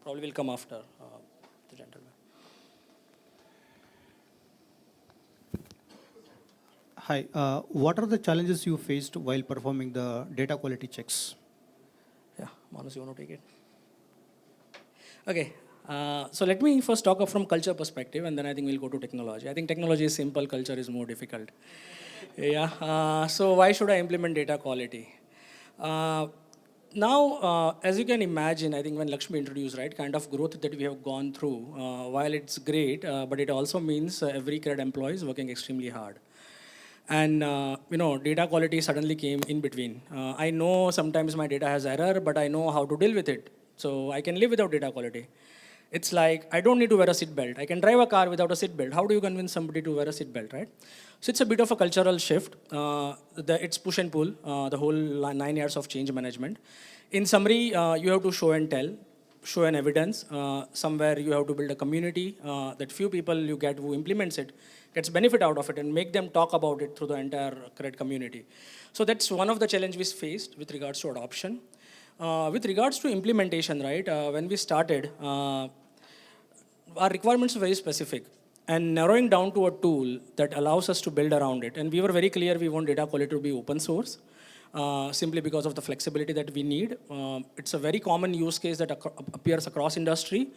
Probably will come after the gentleman. Hi, what are the challenges you faced while performing the data quality checks? Yeah, Manas, you want to take it? Okay, so let me first talk from culture perspective, and then I think we'll go to technology. I think technology is simple, culture is more difficult. Yeah, so why should I implement data quality? Now, as you can imagine, I think when Lakshmi introduced, right, kind of growth that we have gone through, while it's great, but it also means every CRED employee is working extremely hard. And data quality suddenly came in between. I know sometimes my data has error, but I know how to deal with it. So I can live without data quality. It's like, I don't need to wear a seat belt. I can drive a car without a seat belt. How do you convince somebody to wear a seat belt, right? So it's a bit of a cultural shift. It's push and pull, the whole 9 years of change management. In summary, you have to show and tell, show an evidence. Somewhere you have to build a community that few people you get who implements it, gets benefit out of it, and make them talk about it through the entire CRED community. So that's one of the challenges we faced with regards to adoption. With regards to implementation, right, when we started, our requirements were very specific, and narrowing down to a tool that allows us to build around it. And we were very clear we want data quality to be open source, simply because of the flexibility that we need. It's a very common use case that appears across industry.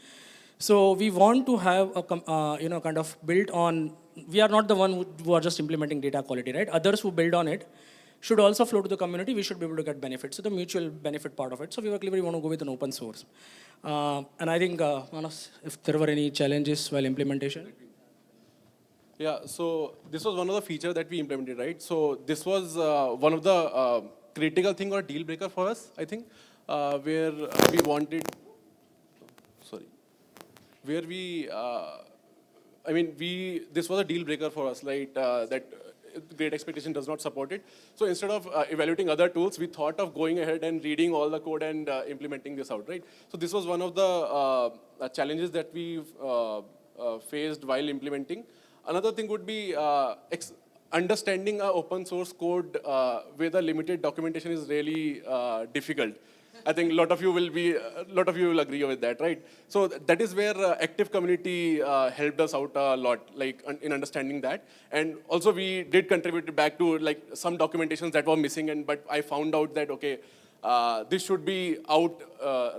So we want to have a kind of built on. We are not the one who are just implementing data quality, right? Others who build on it should also flow to the community. We should be able to get benefits. So the mutual benefit part of it. So we were clear we want to go with an open source. And I think, Manas, if there were any challenges while implementation. Yeah, so this was one of the features that we implemented, right? So this was one of the critical thing or deal breaker for us, I think, where we wanted, this was a deal breaker for us, right? That Great Expectation does not support it. So instead of evaluating other tools, we thought of going ahead and reading all the code and implementing this out, right? So this was one of the challenges that we faced while implementing. Another thing would be understanding open source code where the limited documentation is really difficult. I think a lot of you will agree with that, right? So that is where active community helped us out a lot, like in understanding that. And also we did contribute back to like some documentations that were missing, but I found out that, okay, this should be out,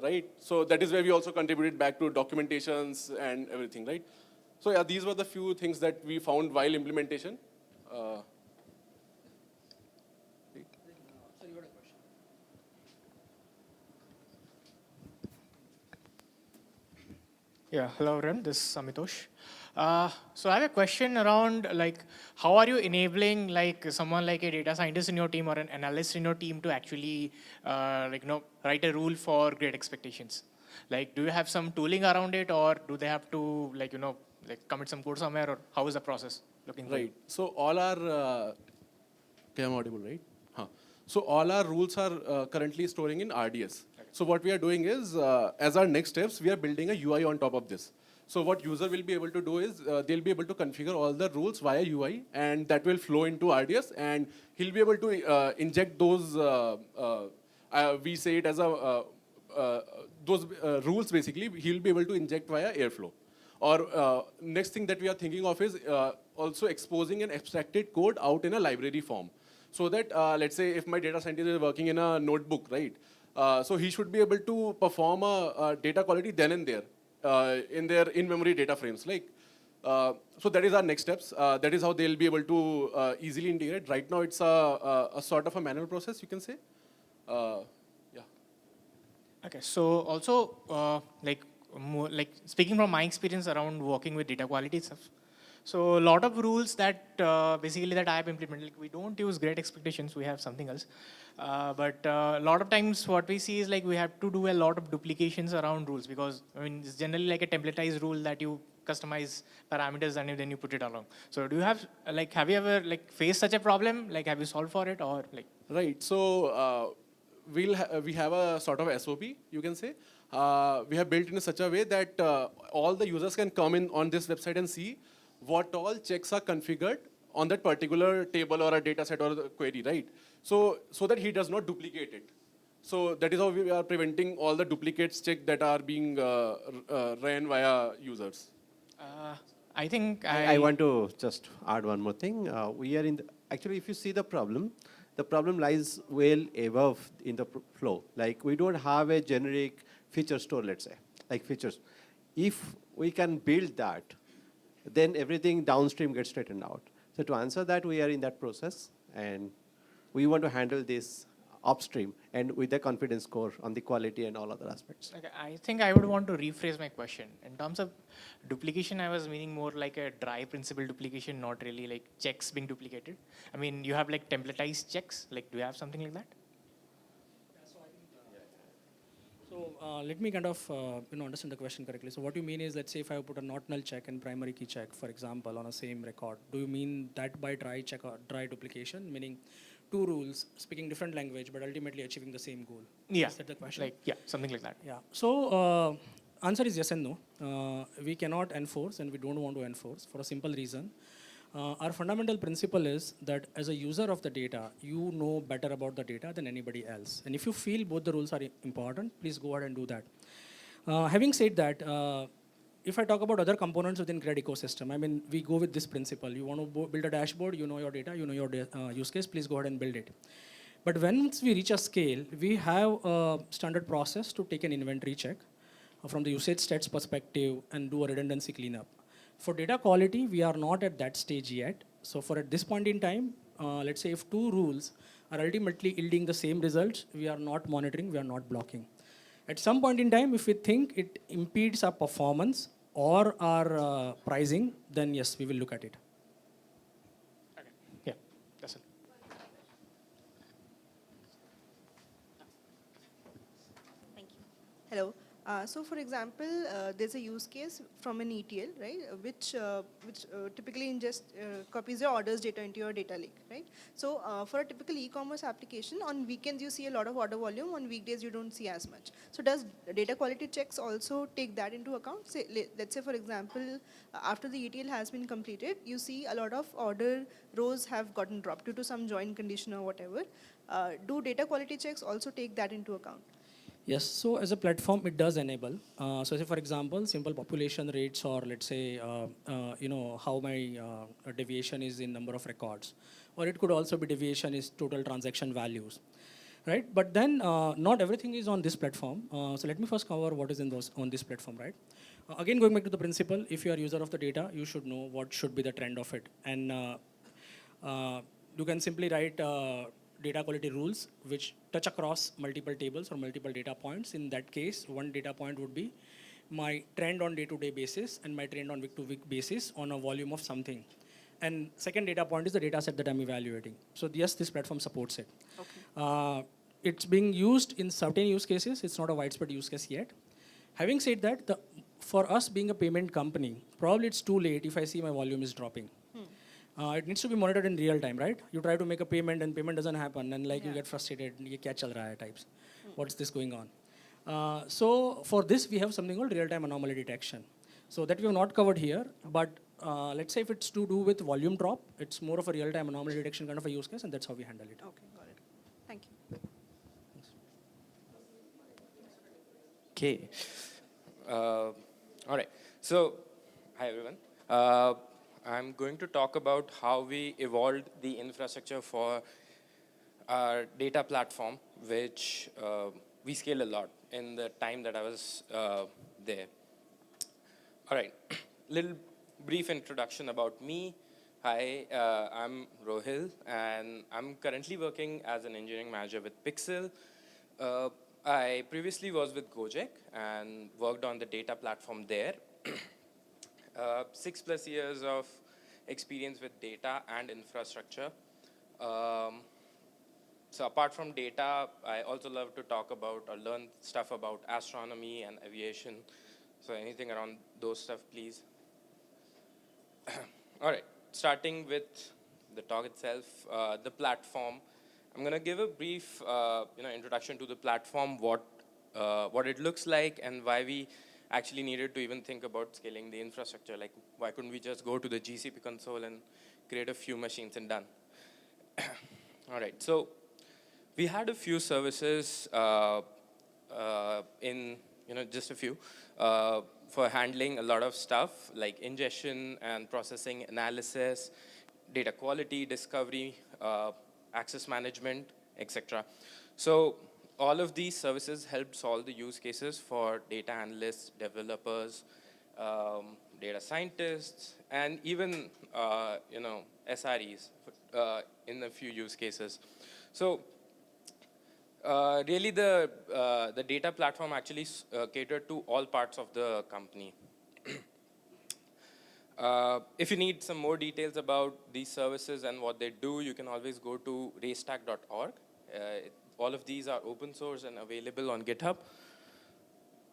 right? So that is where we also contributed back to documentations and everything, right? So yeah, these were the few things that we found while implementation. Yeah, hello everyone, this is Amitosh. So I have a question around like, how are you enabling like someone like a data scientist in your team or an analyst in your team to actually write a rule for Great Expectations? Like, do you have some tooling around it, or do they have to like commit some code somewhere, or how is the process looking? Right. So all our, I'm audible, right? Huh. So all our rules are currently storing in RDS. So what we are doing is, as our next steps, we are building a UI on top of this. So what user will be able to do is they'll be able to configure all the rules via UI, and that will flow into RDS, and he'll be able to inject those, we say it as those rules basically, he'll be able to inject via Airflow. Or next thing that we are thinking of is also exposing an abstracted code out in a library form. So that, let's say if my data scientist is working in a notebook, right? So he should be able to perform a data quality then and there in their in-memory data frames. So that is our next steps. That is how they'll be able to easily integrate. Right now it's a sort of a manual process, you can say. Yeah. Okay, so also like speaking from my experience around working with data quality stuff. So a lot of rules that basically that I have implemented, like we don't use great expectations, we have something else. But a lot of times what we see is like we have to do a lot of duplications around rules, because I mean it's generally like a templatized rule that you customize parameters and then you put it along. So do you have have you ever faced such a problem? Like have you solved for it or like? Right. So we have a sort of SOP, you can say. We have built in such a way that all the users can come in on this website and see what all checks are configured on that particular table or a data set or the query, right? So that he does not duplicate it. So that is how we are preventing all the duplicates check that are being ran via users. I think I want to just add one more thing. We are in the, actually, if you see the problem lies well above in the flow. Like we don't have a generic feature store, let's say, like features. If we can build that, then everything downstream gets straightened out. So to answer that, we are in that process, and we want to handle this upstream and with the confidence score on the quality and all other aspects. Okay, I think I would want to rephrase my question. In terms of duplication, I was meaning more like a dry principle duplication, not really like checks being duplicated. I mean, you have like templatized checks. Like, do you have something like that? So let me kind of understand the question correctly. So what you mean is, let's say if I put a not null check and primary key check, for example, on a same record, do you mean that by dry check or dry duplication, meaning two rules speaking different language but ultimately achieving the same goal? Yeah. Is that the question? Something like that. Yeah. So answer is yes and no. We cannot enforce and we don't want to enforce for a simple reason. Our fundamental principle is that as a user of the data, you know better about the data than anybody else. And if you feel both the rules are important, please go ahead and do that. Having said that, if I talk about other components within CRED ecosystem, I mean, we go with this principle. You want to build a dashboard, you know your data, you know your use case, please go ahead and build it. But once we reach a scale, we have a standard process to take an inventory check from the usage stats perspective and do a redundancy cleanup. For data quality, we are not at that stage yet. So for at this point in time, let's say if two rules are ultimately yielding the same results, we are not monitoring, we are not blocking. At some point in time, if we think it impedes our performance or our pricing, then yes, we will look at it. Okay. Yeah, that's it. Thank you. Hello. So for example, there's a use case from an ETL, right, which typically copies your orders data into your data lake, right? So for a typical e-commerce application, on weekends you see a lot of order volume, on weekdays you don't see as much. So does data quality checks also take that into account? Let's say for example, after the ETL has been completed, you see a lot of order rows have gotten dropped due to some join condition or whatever. Do data quality checks also take that into account? Yes, so as a platform, it does enable. So say for example, simple population rates, or let's say, how my deviation is in number of records. Or it could also be deviation is total transaction values, right? But then not everything is on this platform. So let me first cover what is on this platform, right? Again, going back to the principle, if you are a user of the data, you should know what should be the trend of it. And you can simply write data quality rules which touch across multiple tables or multiple data points. In that case, one data point would be my trend on day-to-day basis and my trend on week-to-week basis on a volume of something. And second data point is the data set that I'm evaluating. So yes, this platform supports it. Okay. It's being used in certain use cases. It's not a widespread use case yet. Having said that, for us being a payment company, probably it's too late if I see my volume is dropping. It needs to be monitored in real time, right? You try to make a payment and payment doesn't happen, and you get frustrated, ye kya chal raha hai types. What's this going on? So for this, we have something called real-time anomaly detection. So that we have not covered here, but let's say if it's to do with volume drop, it's more of a real-time anomaly detection kind of a use case, and that's how we handle it. Okay, got it. Thank you. Okay. All right. So, hi everyone. I'm going to talk about how we evolved the infrastructure for our data platform, which we scaled a lot in the time that I was there. All right. Little brief introduction about me. Hi, I'm Rohil, and I'm currently working as an engineering manager with Pixxel. I previously was with Gojek and worked on the data platform there. 6+ years of experience with data and infrastructure. So apart from data, I also love to talk about or learn stuff about astronomy and aviation. So anything around those stuff, please. All right, starting with the talk itself, the platform. I'm going to give a brief introduction to the platform, what it looks like, and why we actually needed to even think about scaling the infrastructure. Like, why couldn't we just go to the GCP console and create a few machines and done? All right, so we had a few services in just a few for handling a lot of stuff like ingestion and processing, analysis, data quality, discovery, access management, etc. So all of these services helped solve the use cases for data analysts, developers, data scientists, and even SREs in a few use cases. So really the data platform actually catered to all parts of the company. If you need some more details about these services and what they do, you can always go to raystack.org. All of these are open source and available on GitHub.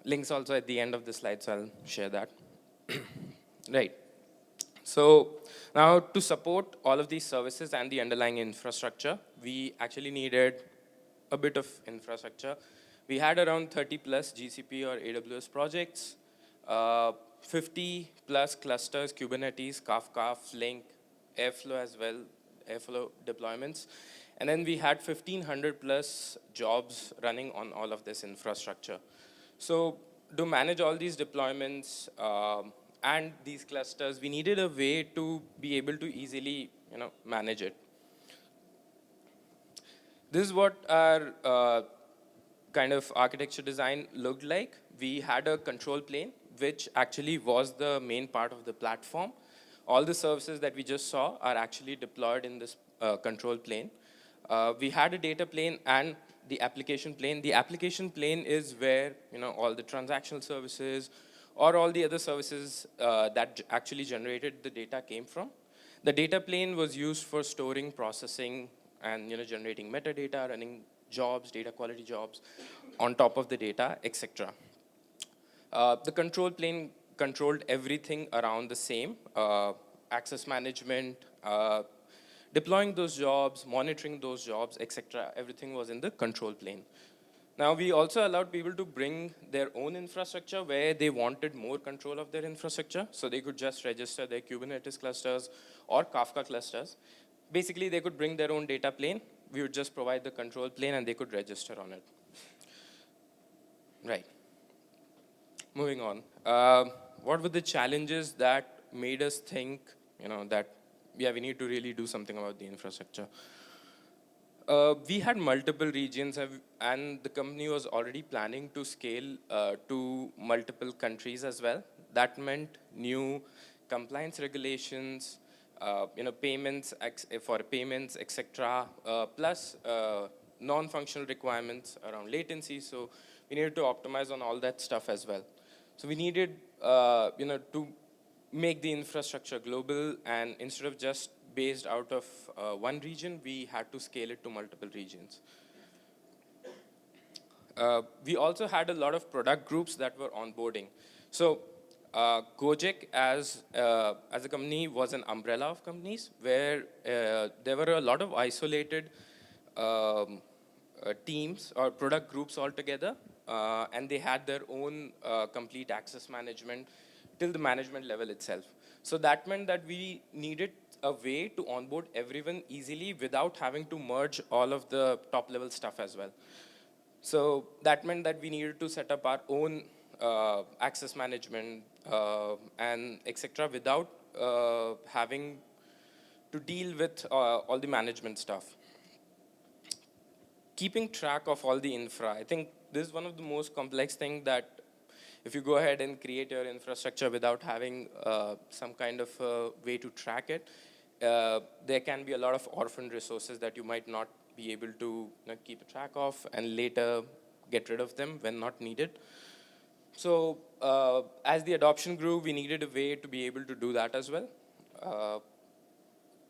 Links also at the end of the slide, so I'll share that. Right. So now to support all of these services and the underlying infrastructure, we actually needed a bit of infrastructure. We had around 30+ GCP or AWS projects, 50+ clusters, Kubernetes, Kafka, Flink, Airflow as well, Airflow deployments. And then we had 1,500+ jobs running on all of this infrastructure. So to manage all these deployments and these clusters, we needed a way to be able to easily manage it. This is what our kind of architecture design looked like. We had a control plane, which actually was the main part of the platform. All the services that we just saw are actually deployed in this control plane. We had a data plane and the application plane. The application plane is where all the transactional services or all the other services that actually generated the data came from. The data plane was used for storing, processing, and generating metadata, running jobs, data quality jobs on top of the data, etc. The control plane controlled everything around the same, access management, deploying those jobs, monitoring those jobs, etc. Everything was in the control plane. Now, we also allowed people to bring their own infrastructure where they wanted more control of their infrastructure. So they could just register their Kubernetes clusters or Kafka clusters. Basically, they could bring their own data plane. We would just provide the control plane, and they could register on it. Right. Moving on. What were the challenges that made us think, that we need to really do something about the infrastructure? We had multiple regions, and the company was already planning to scale to multiple countries as well. That meant new compliance regulations, payments for payments, etc., plus non-functional requirements around latency. So we needed to optimize on all that stuff as well. So we needed, to make the infrastructure global, and instead of just based out of one region, we had to scale it to multiple regions. We also had a lot of product groups that were onboarding. So Gojek as a company was an umbrella of companies where there were a lot of isolated teams or product groups altogether, and they had their own complete access management, till the management level itself. So that meant that we needed a way to onboard everyone easily without having to merge all of the top level stuff as well. So that meant that we needed to set up our own access management and etc. without having to deal with all the management stuff. Keeping track of all the infra, I think this is one of the most complex things that if you go ahead and create your infrastructure without having some kind of way to track it, there can be a lot of orphaned resources that you might not be able to keep track of and later get rid of them when not needed. So as the adoption grew, we needed a way to be able to do that as well.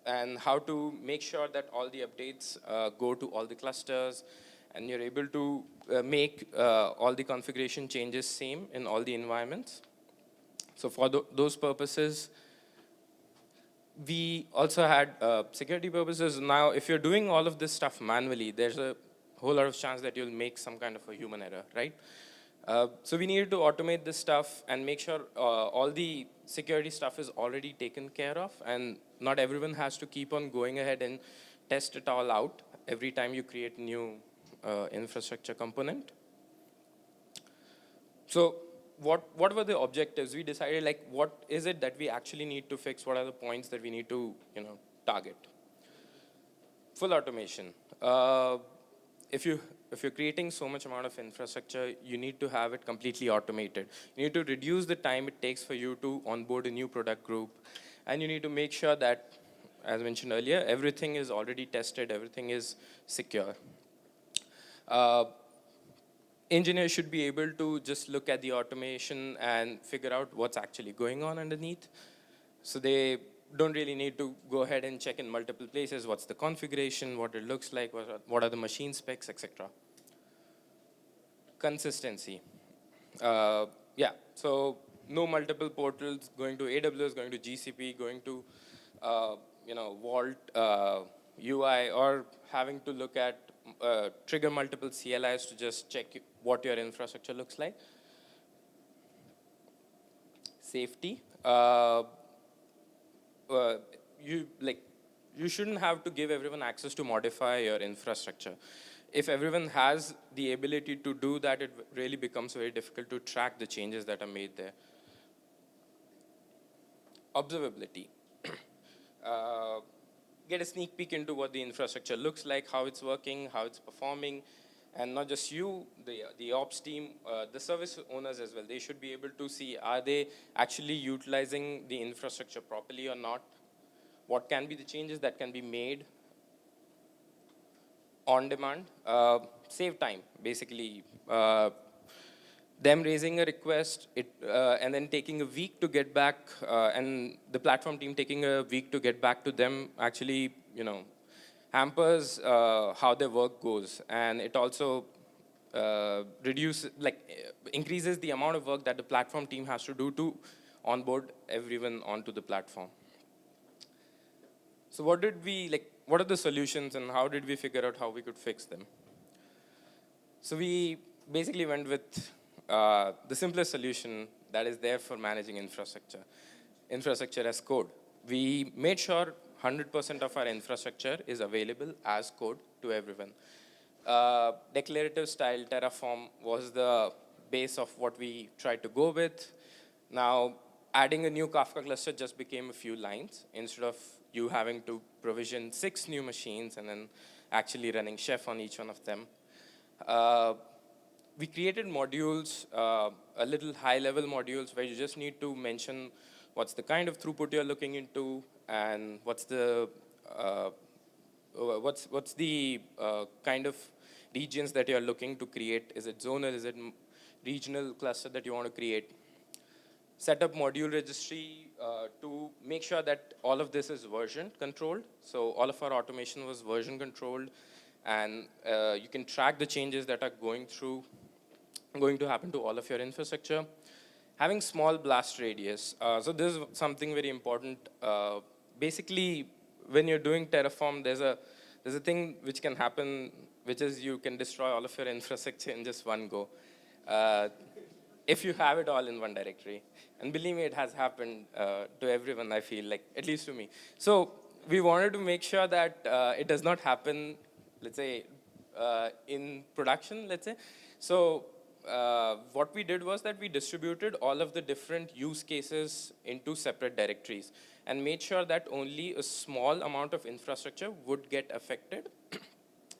And how to make sure that all the updates go to all the clusters and you're able to make all the configuration changes same in all the environments. So for those purposes, we also had security purposes. Now, if you're doing all of this stuff manually, there's a whole lot of chance that you'll make some kind of a human error, right? So we needed to automate this stuff and make sure all the security stuff is already taken care of, and not everyone has to keep on going ahead and test it all out every time you create new infrastructure component. So what were the objectives? We decided like what is it that we actually need to fix? What are the points that we need to target? Full automation. If you're creating so much amount of infrastructure, you need to have it completely automated. You need to reduce the time it takes for you to onboard a new product group. And you need to make sure that, as mentioned earlier, everything is already tested, everything is secure. Engineers should be able to just look at the automation and figure out what's actually going on underneath. So they don't really need to go ahead and check in multiple places, what's the configuration, what it looks like, what are the machine specs, etc. Consistency. Yeah, so no multiple portals going to AWS, going to GCP, going to Vault UI, or having to look at trigger multiple CLIs to just check what your infrastructure looks like. Safety. You shouldn't have to give everyone access to modify your infrastructure. If everyone has the ability to do that, it really becomes very difficult to track the changes that are made there. Observability. Get a sneak peek into what the infrastructure looks like, how it's working, how it's performing, and not just you, the ops team, the service owners as well. They should be able to see, are they actually utilizing the infrastructure properly or not? What can be the changes that can be made on demand? Save time, basically. Them raising a request, and then taking a week to get back, and the platform team taking a week to get back to them actually, hampers how their work goes. And it also increases the amount of work that the platform team has to do to onboard everyone onto the platform. So what are the solutions and how did we figure out how we could fix them? So we basically went with the simplest solution that is there for managing infrastructure as code. We made sure 100% of our infrastructure is available as code to everyone. Declarative style Terraform was the base of what we tried to go with. Now, adding a new Kafka cluster just became a few lines instead of you having to provision 6 new machines and then actually running Chef on each one of them. We created modules, a little high-level modules where you just need to mention what's the kind of throughput you're looking into and what's the kind of regions that you're looking to create. Is it zonal? Is it regional cluster that you want to create? Set up module registry to make sure that all of this is version controlled. So all of our automation was version controlled, and you can track the changes that are going to happen to all of your infrastructure. Having small blast radius. So this is something very important. Basically, when you're doing Terraform, there's a thing which can happen, which is you can destroy all of your infrastructure in just one go. if you have it all in one directory. And believe me, it has happened to everyone, I feel like, at least to me. So we wanted to make sure that it does not happen, let's say, in production, let's say. So what we did was that we distributed all of the different use cases into separate directories and made sure that only a small amount of infrastructure would get affected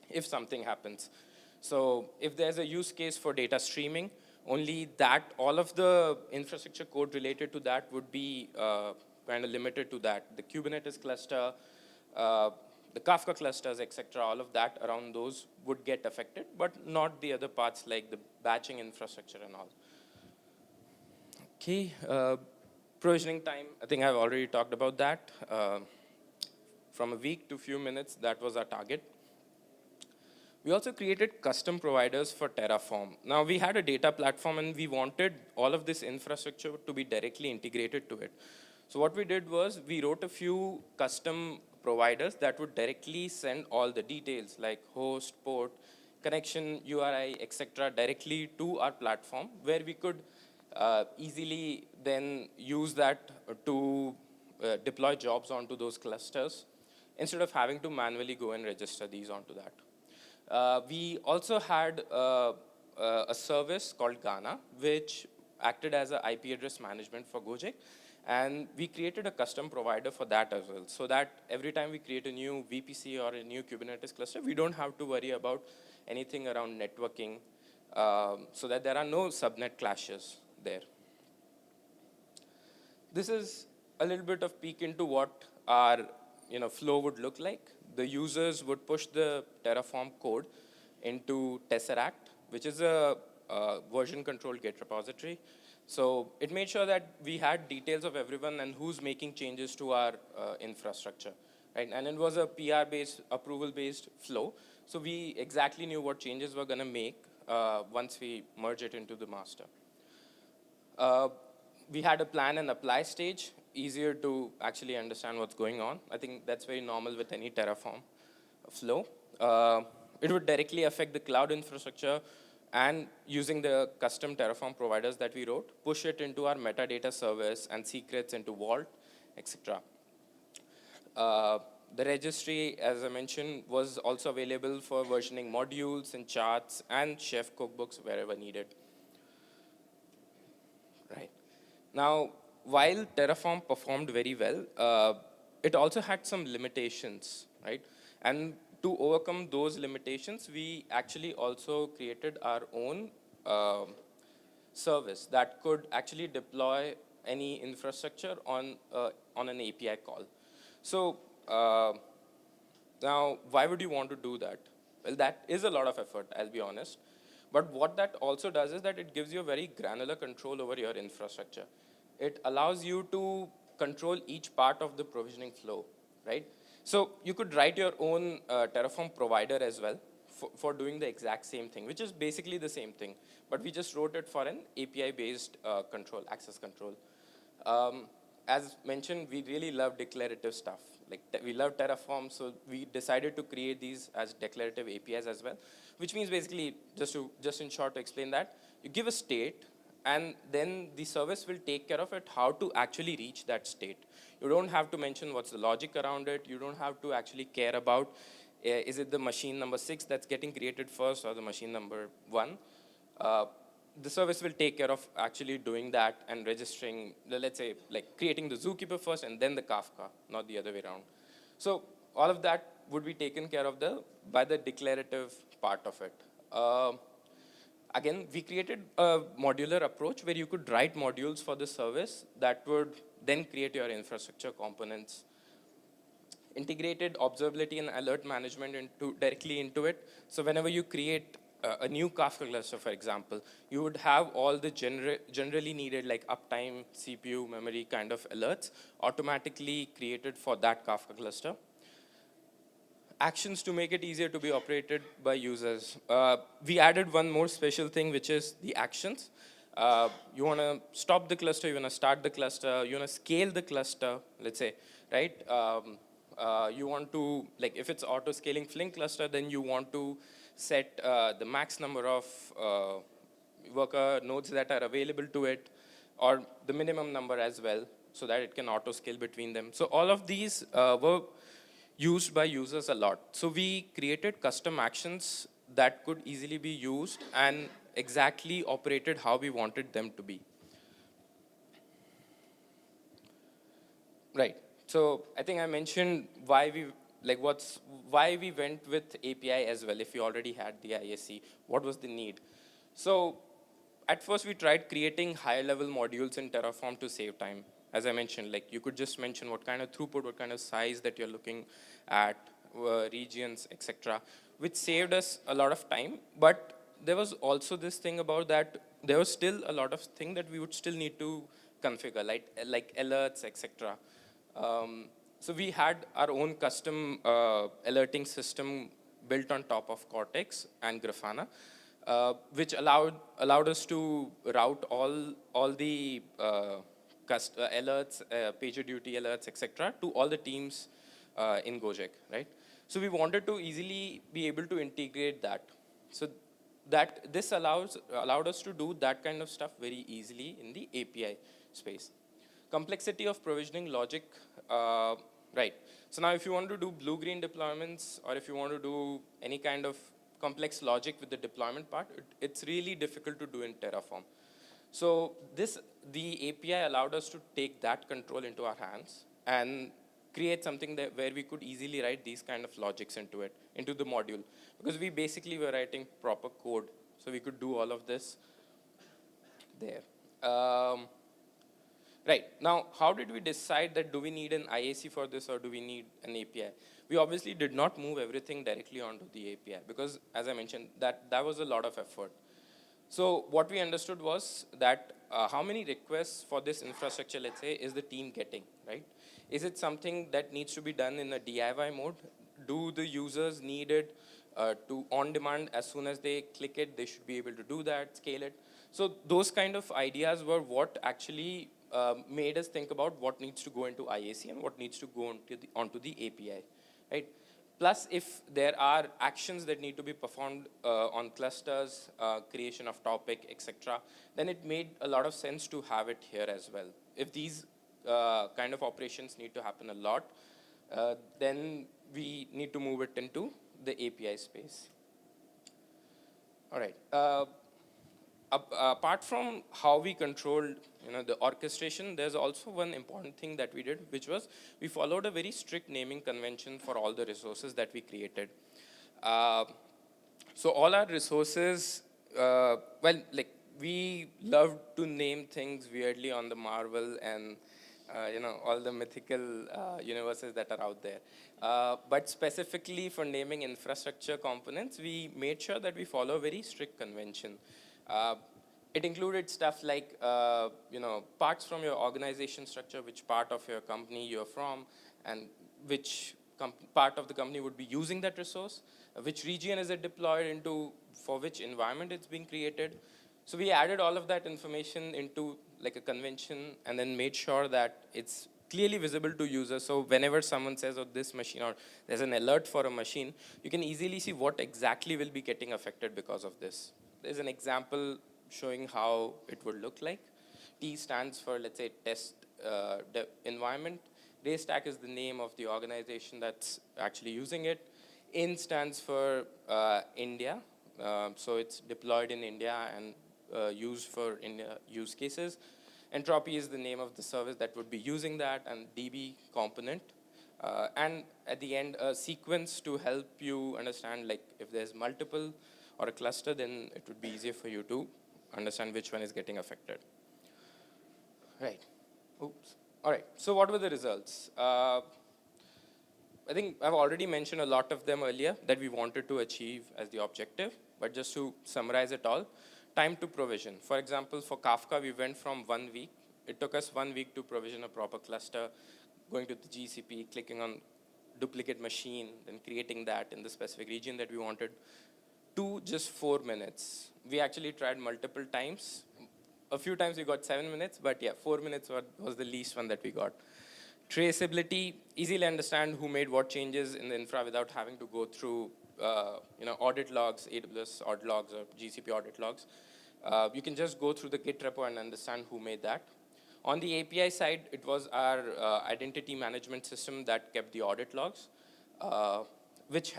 if something happens. So if there's a use case for data streaming, only that, all of the infrastructure code related to that would be kind of limited to that. The Kubernetes cluster, the Kafka clusters, etc., all of that around those would get affected, but not the other parts like the batching infrastructure and all. Okay, provisioning time, I think I've already talked about that. From a week to a few minutes, that was our target. We also created custom providers for Terraform. Now, we had a data platform, and we wanted all of this infrastructure to be directly integrated to it. So what we did was we wrote a few custom providers that would directly send all the details like host, port, connection, URI, etc., directly to our platform, where we could easily then use that to deploy jobs onto those clusters instead of having to manually go and register these onto that. We also had a service called Karana, which acted as an IP address management for Gojek. And we created a custom provider for that as well, so that every time we create a new VPC or a new Kubernetes cluster, we don't have to worry about anything around networking, so that there are no subnet clashes there. This is a little bit of peek into what our flow would look like. The users would push the Terraform code into Tesseract, which is a version controlled Git repository. So it made sure that we had details of everyone and who's making changes to our infrastructure, right? And it was a PR-based, approval-based flow. So we exactly knew what changes we're going to make once we merge it into the master. We had a plan and apply stage, easier to actually understand what's going on. I think that's very normal with any Terraform flow. It would directly affect the cloud infrastructure, and using the custom Terraform providers that we wrote, push it into our metadata service and secrets into Vault, etc. The registry, as I mentioned, was also available for versioning modules and charts and chef cookbooks wherever needed. Right. Now, while Terraform performed very well, it also had some limitations, right? And to overcome those limitations, we actually also created our own service that could actually deploy any infrastructure on an API call. So now, why would you want to do that? Well, that is a lot of effort, I'll be honest. But what that also does is that it gives you a very granular control over your infrastructure. It allows you to control each part of the provisioning flow, right? So you could write your own Terraform provider as well for doing the exact same thing, which is basically the same thing. But we just wrote it for an API-based control, access control. As mentioned, we really love declarative stuff. Like we love Terraform, so we decided to create these as declarative APIs as well, which means basically, just in short to explain that, you give a state, and then the service will take care of it, how to actually reach that state. You don't have to mention what's the logic around it. You don't have to actually care about, is it the machine number 6 that's getting created first or the machine number 1? The service will take care of actually doing that and registering, let's say, like creating the zookeeper first and then the Kafka, not the other way around. So all of that would be taken care of by the declarative part of it. Again, we created a modular approach where you could write modules for the service that would then create your infrastructure components. Integrated observability and alert management directly into it. So whenever you create a new Kafka cluster, for example, you would have all the generally needed like uptime, CPU, memory kind of alerts automatically created for that Kafka cluster. Actions to make it easier to be operated by users. We added one more special thing, which is the actions. You want to stop the cluster, you want to start the cluster, you want to scale the cluster, let's say, right? You want to, like if it's auto-scaling Flink cluster, then you want to set the max number of worker nodes that are available to it, or the minimum number as well, so that it can auto-scale between them. So all of these were used by users a lot. So we created custom actions that could easily be used and exactly operated how we wanted them to be. Right. So I think I mentioned why we went with API as well. If we already had the ISC, what was the need? So at first we tried creating higher level modules in Terraform to save time. As I mentioned, like you could just mention what kind of throughput, what kind of size that you're looking at, regions, etc., which saved us a lot of time. But there was also this thing about that there was still a lot of things that we would still need to configure, like alerts, etc. So we had our own custom alerting system built on top of Cortex and Grafana, which allowed us to route all the alerts, PagerDuty alerts, etc., to all the teams in Gojek, right? So we wanted to easily be able to integrate that. So that this allowed us to do that kind of stuff very easily in the API space. Complexity of provisioning logic, right. So now if you want to do blue-green deployments, or if you want to do any kind of complex logic with the deployment part, it's really difficult to do in Terraform. So the API allowed us to take that control into our hands and create something where we could easily write these kind of logics into the module. Because we basically were writing proper code, so we could do all of this there. Right, now how did we decide that do we need an IAC for this or do we need an API? We obviously did not move everything directly onto the API because, as I mentioned, that was a lot of effort. So what we understood was that how many requests for this infrastructure, let's say, is the team getting, right? Is it something that needs to be done in a DIY mode? Do the users need it to on demand as soon as they click it? They should be able to do that, scale it. So those kind of ideas were what actually made us think about what needs to go into IAC and what needs to go onto the API, right? Plus, if there are actions that need to be performed on clusters, creation of topic, etc., then it made a lot of sense to have it here as well. If these kind of operations need to happen a lot, then we need to move it into the API space. All right. Apart from how we controlled the orchestration, there's also one important thing that we did, which was we followed a very strict naming convention for all the resources that we created. So all our resources, we love to name things weirdly on the Marvel and all the mythical universes that are out there. But specifically for naming infrastructure components, we made sure that we follow a very strict convention. It included stuff like, parts from your organization structure, which part of your company you're from, and which part of the company would be using that resource, which region is it deployed into, for which environment it's being created. So we added all of that information into like a convention and then made sure that it's clearly visible to users. So whenever someone says, oh, this machine, or there's an alert for a machine, you can easily see what exactly will be getting affected because of this. There's an example showing how it would look like. T stands for, let's say, test environment. Raystack is the name of the organization that's actually using it. In stands for India. So it's deployed in India and used for India use cases. Entropy is the name of the service that would be using that, and DB component. And at the end, a sequence to help you understand, like, if there's multiple or a cluster, then it would be easier for you to understand which one is getting affected. Right. Oops. All right. So what were the results? I think I've already mentioned a lot of them earlier that we wanted to achieve as the objective, but just to summarize it all, time to provision. For example, for Kafka, we went from 1 week. It took us 1 week to provision a proper cluster, going to the GCP, clicking on duplicate machine, then creating that in the specific region that we wanted, to just 4 minutes. We actually tried multiple times. A few times we got 7 minutes, but yeah, 4 minutes was the least one that we got. Traceability, easily understand who made what changes in the infra without having to go through audit logs, AWS audit logs or GCP audit logs. You can just go through the Git repo and understand who made that. On the API side, it was our identity management system that kept the audit logs, which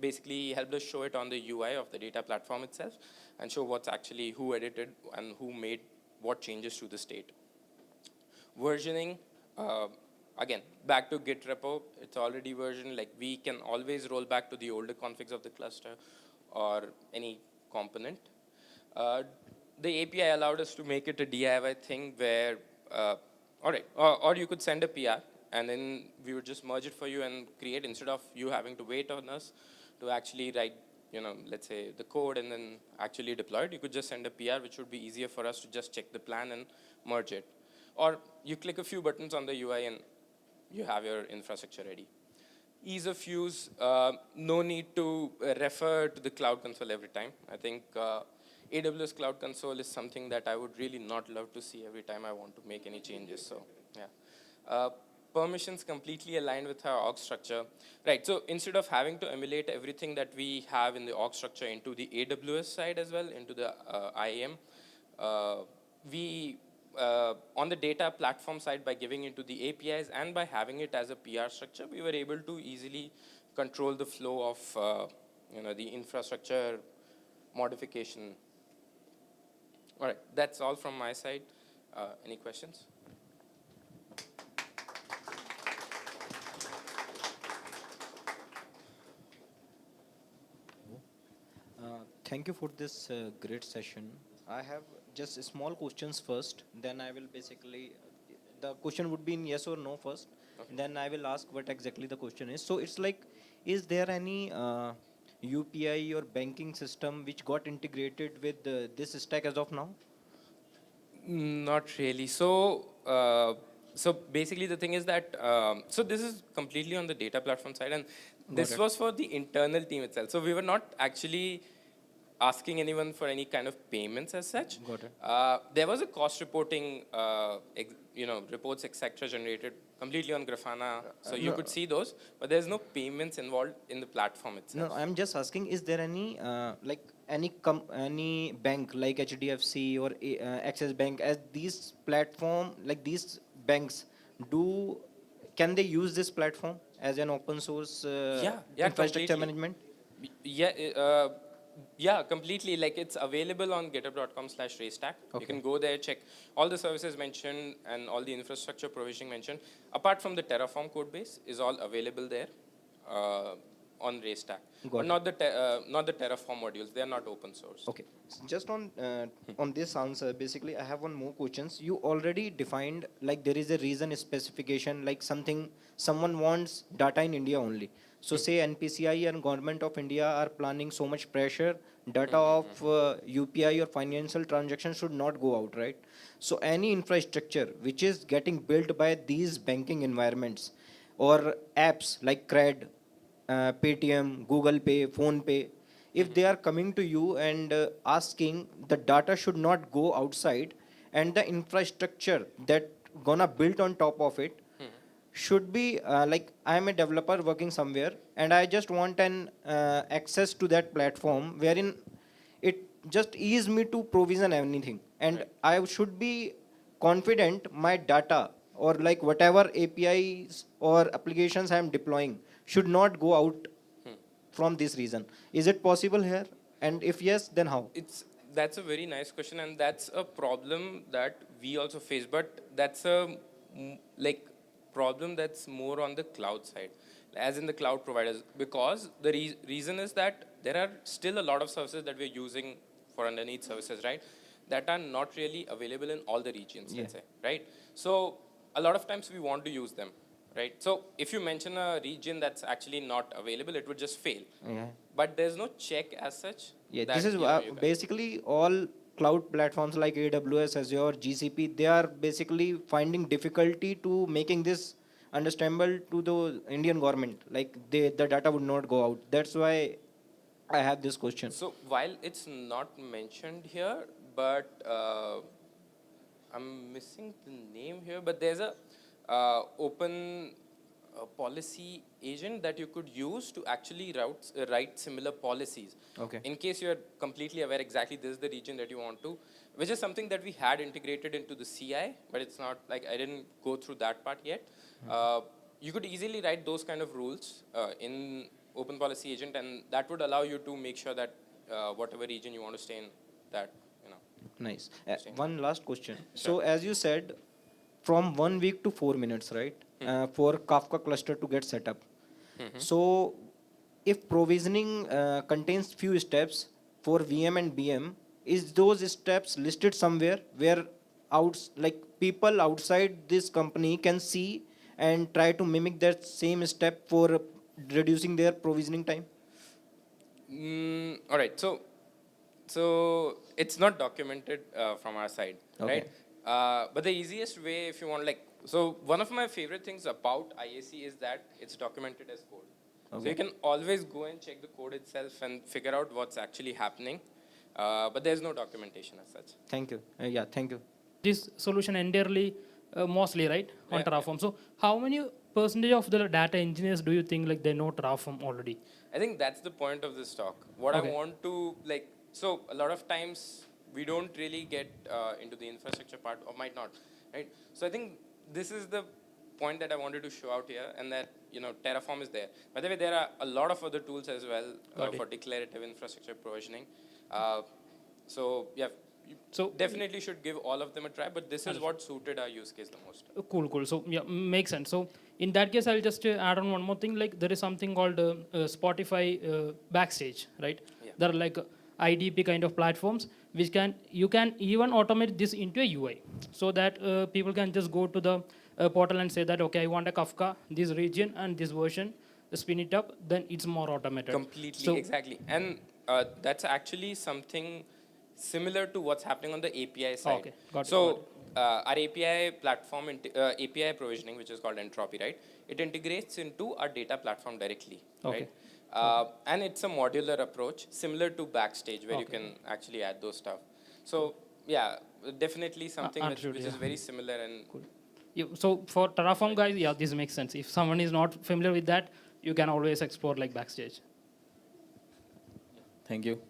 basically helped us show it on the UI of the data platform itself and show what's actually who edited and who made what changes to the state. Versioning, again, back to Git repo, it's already versioned. Like we can always roll back to the older configs of the cluster or any component. The API allowed us to make it a DIY thing where, all right, or you could send a PR and then we would just merge it for you and create, instead of you having to wait on us to actually write, let's say the code and then actually deploy it. You could just send a PR, which would be easier for us to just check the plan and merge it. Or you click a few buttons on the UI and you have your infrastructure ready. Ease of use, no need to refer to the Cloud Console every time. I think AWS Cloud Console is something that I would really not love to see every time I want to make any changes. So yeah. Permissions completely aligned with our org structure. Right, so instead of having to emulate everything that we have in the org structure into the AWS side as well, into the IAM, we, on the data platform side, by giving into the APIs and by having it as a PR structure, we were able to easily control the flow of the infrastructure modification. All right, that's all from my side. Any questions? Thank you for this great session. I have just small questions first, then I will basically, the question would be in yes or no first, okay. Then I will ask what exactly the question is. So it's like, is there any UPI or banking system which got integrated with this stack as of now? Not really. So basically the thing is that, so this is completely on the data platform side, and this was for the internal team itself. So we were not actually asking anyone for any kind of payments as such. Got it. There was a cost reporting, reports, etc. generated completely on Grafana. So you could see those, but there's no payments involved in the platform itself. No, I'm just asking, is there any, like any bank like HDFC or Axis Bank, as these platform, like these banks, can they use this platform as an open source infrastructure completely. management? Yeah, completely. Like it's available on github.com/raystack. Okay. You can go there, check all the services mentioned and all the infrastructure provisioning mentioned. Apart from the Terraform code base, is all available there on Raystack. But not the Terraform modules. They are not open source. Okay. Just on this answer, basically, I have one more questions. You already defined, like there is a reason specification, like someone wants data in India only. So say NPCI and Government of India are planning so much pressure, data of UPI or financial transactions should not go out, right? So any infrastructure which is getting built by these banking environments or apps like CRED, Paytm, Google Pay, Phone Pay, if they are coming to you and asking the data should not go outside and the infrastructure that gonna build on top of it should be like I am a developer working somewhere and I just want an access to that platform wherein it just ease me to provision anything, and I should be confident my data or like whatever APIs or applications I am deploying should not go out from this reason. Is it possible here? And if yes, then how? That's a very nice question, and that's a problem that we also face, but that's a problem that's more on the cloud side, as in the cloud providers, because the reason is that there are still a lot of services that we're using for underneath services, right, that are not really available in all the regions, let's say, right? So a lot of times we want to use them, right? So if you mention a region that's actually not available, it would just fail. But there's no check as such. Yeah, this is basically all cloud platforms like AWS, Azure, GCP, they are basically finding difficulty to making this understandable to the Indian government. Like the data would not go out. That's why I have this question. So while it's not mentioned here, but I'm missing the name here, but there's a open a policy agent that you could use to actually write similar policies. Okay. In case you're completely aware exactly this is the region that you want to, which is something that we had integrated into the CI, but it's not like I didn't go through that part yet. You could easily write those kind of rules in Open Policy Agent, and that would allow you to make sure that whatever region you want to stay in, that, you know. Nice. One last question. So as you said, from 1 week to 4 minutes, right? For Kafka cluster to get set up. So if provisioning contains few steps for VM and BM, is those steps listed somewhere where like people outside this company can see and try to mimic that same step for reducing their provisioning time? All right. So it's not documented from our side, Okay. right? But the easiest way, if you want, like, so one of my favorite things about IAC is that it's documented as code. Okay. So you can always go and check the code itself and figure out what's actually happening. But there's no documentation as such. Thank you. Yeah, thank you. This solution entirely, mostly, right, on Yeah, Terraform. So how many percentage of the data engineers do you think like they know Terraform already? I think that's the point of this talk. What Okay. I want to, like, so a lot of times we don't really get into the infrastructure part, or might not, right? So I think this is the point that I wanted to show out here, and that, you know, Terraform is there. By the way, there are a lot of other tools as well for declarative infrastructure provisioning. So yeah, you definitely should give all of them a try, but this is what suited our use case the most. Cool. So yeah, makes sense. So in that case, I'll just add on one more thing. Like there is something called Spotify Backstage, right? Yeah. There are like IDP kind of platforms which you can even automate this into a UI, so that people can just go to the portal and say that, okay, I want a Kafka, this region and this version, spin it up, then it's more automated. Completely, So, exactly. And that's actually something similar to what's happening on the API side. Okay, got it, So our API platform, API provisioning, which is called Entropy, right? It integrates into our data platform directly, Okay. right? And it's a modular approach, similar to Backstage, where you can actually add those stuff. So yeah, definitely something which is very similar and. So for Terraform guys, yeah, this makes sense. If someone is not familiar with that, you can always explore like Backstage. Thank you.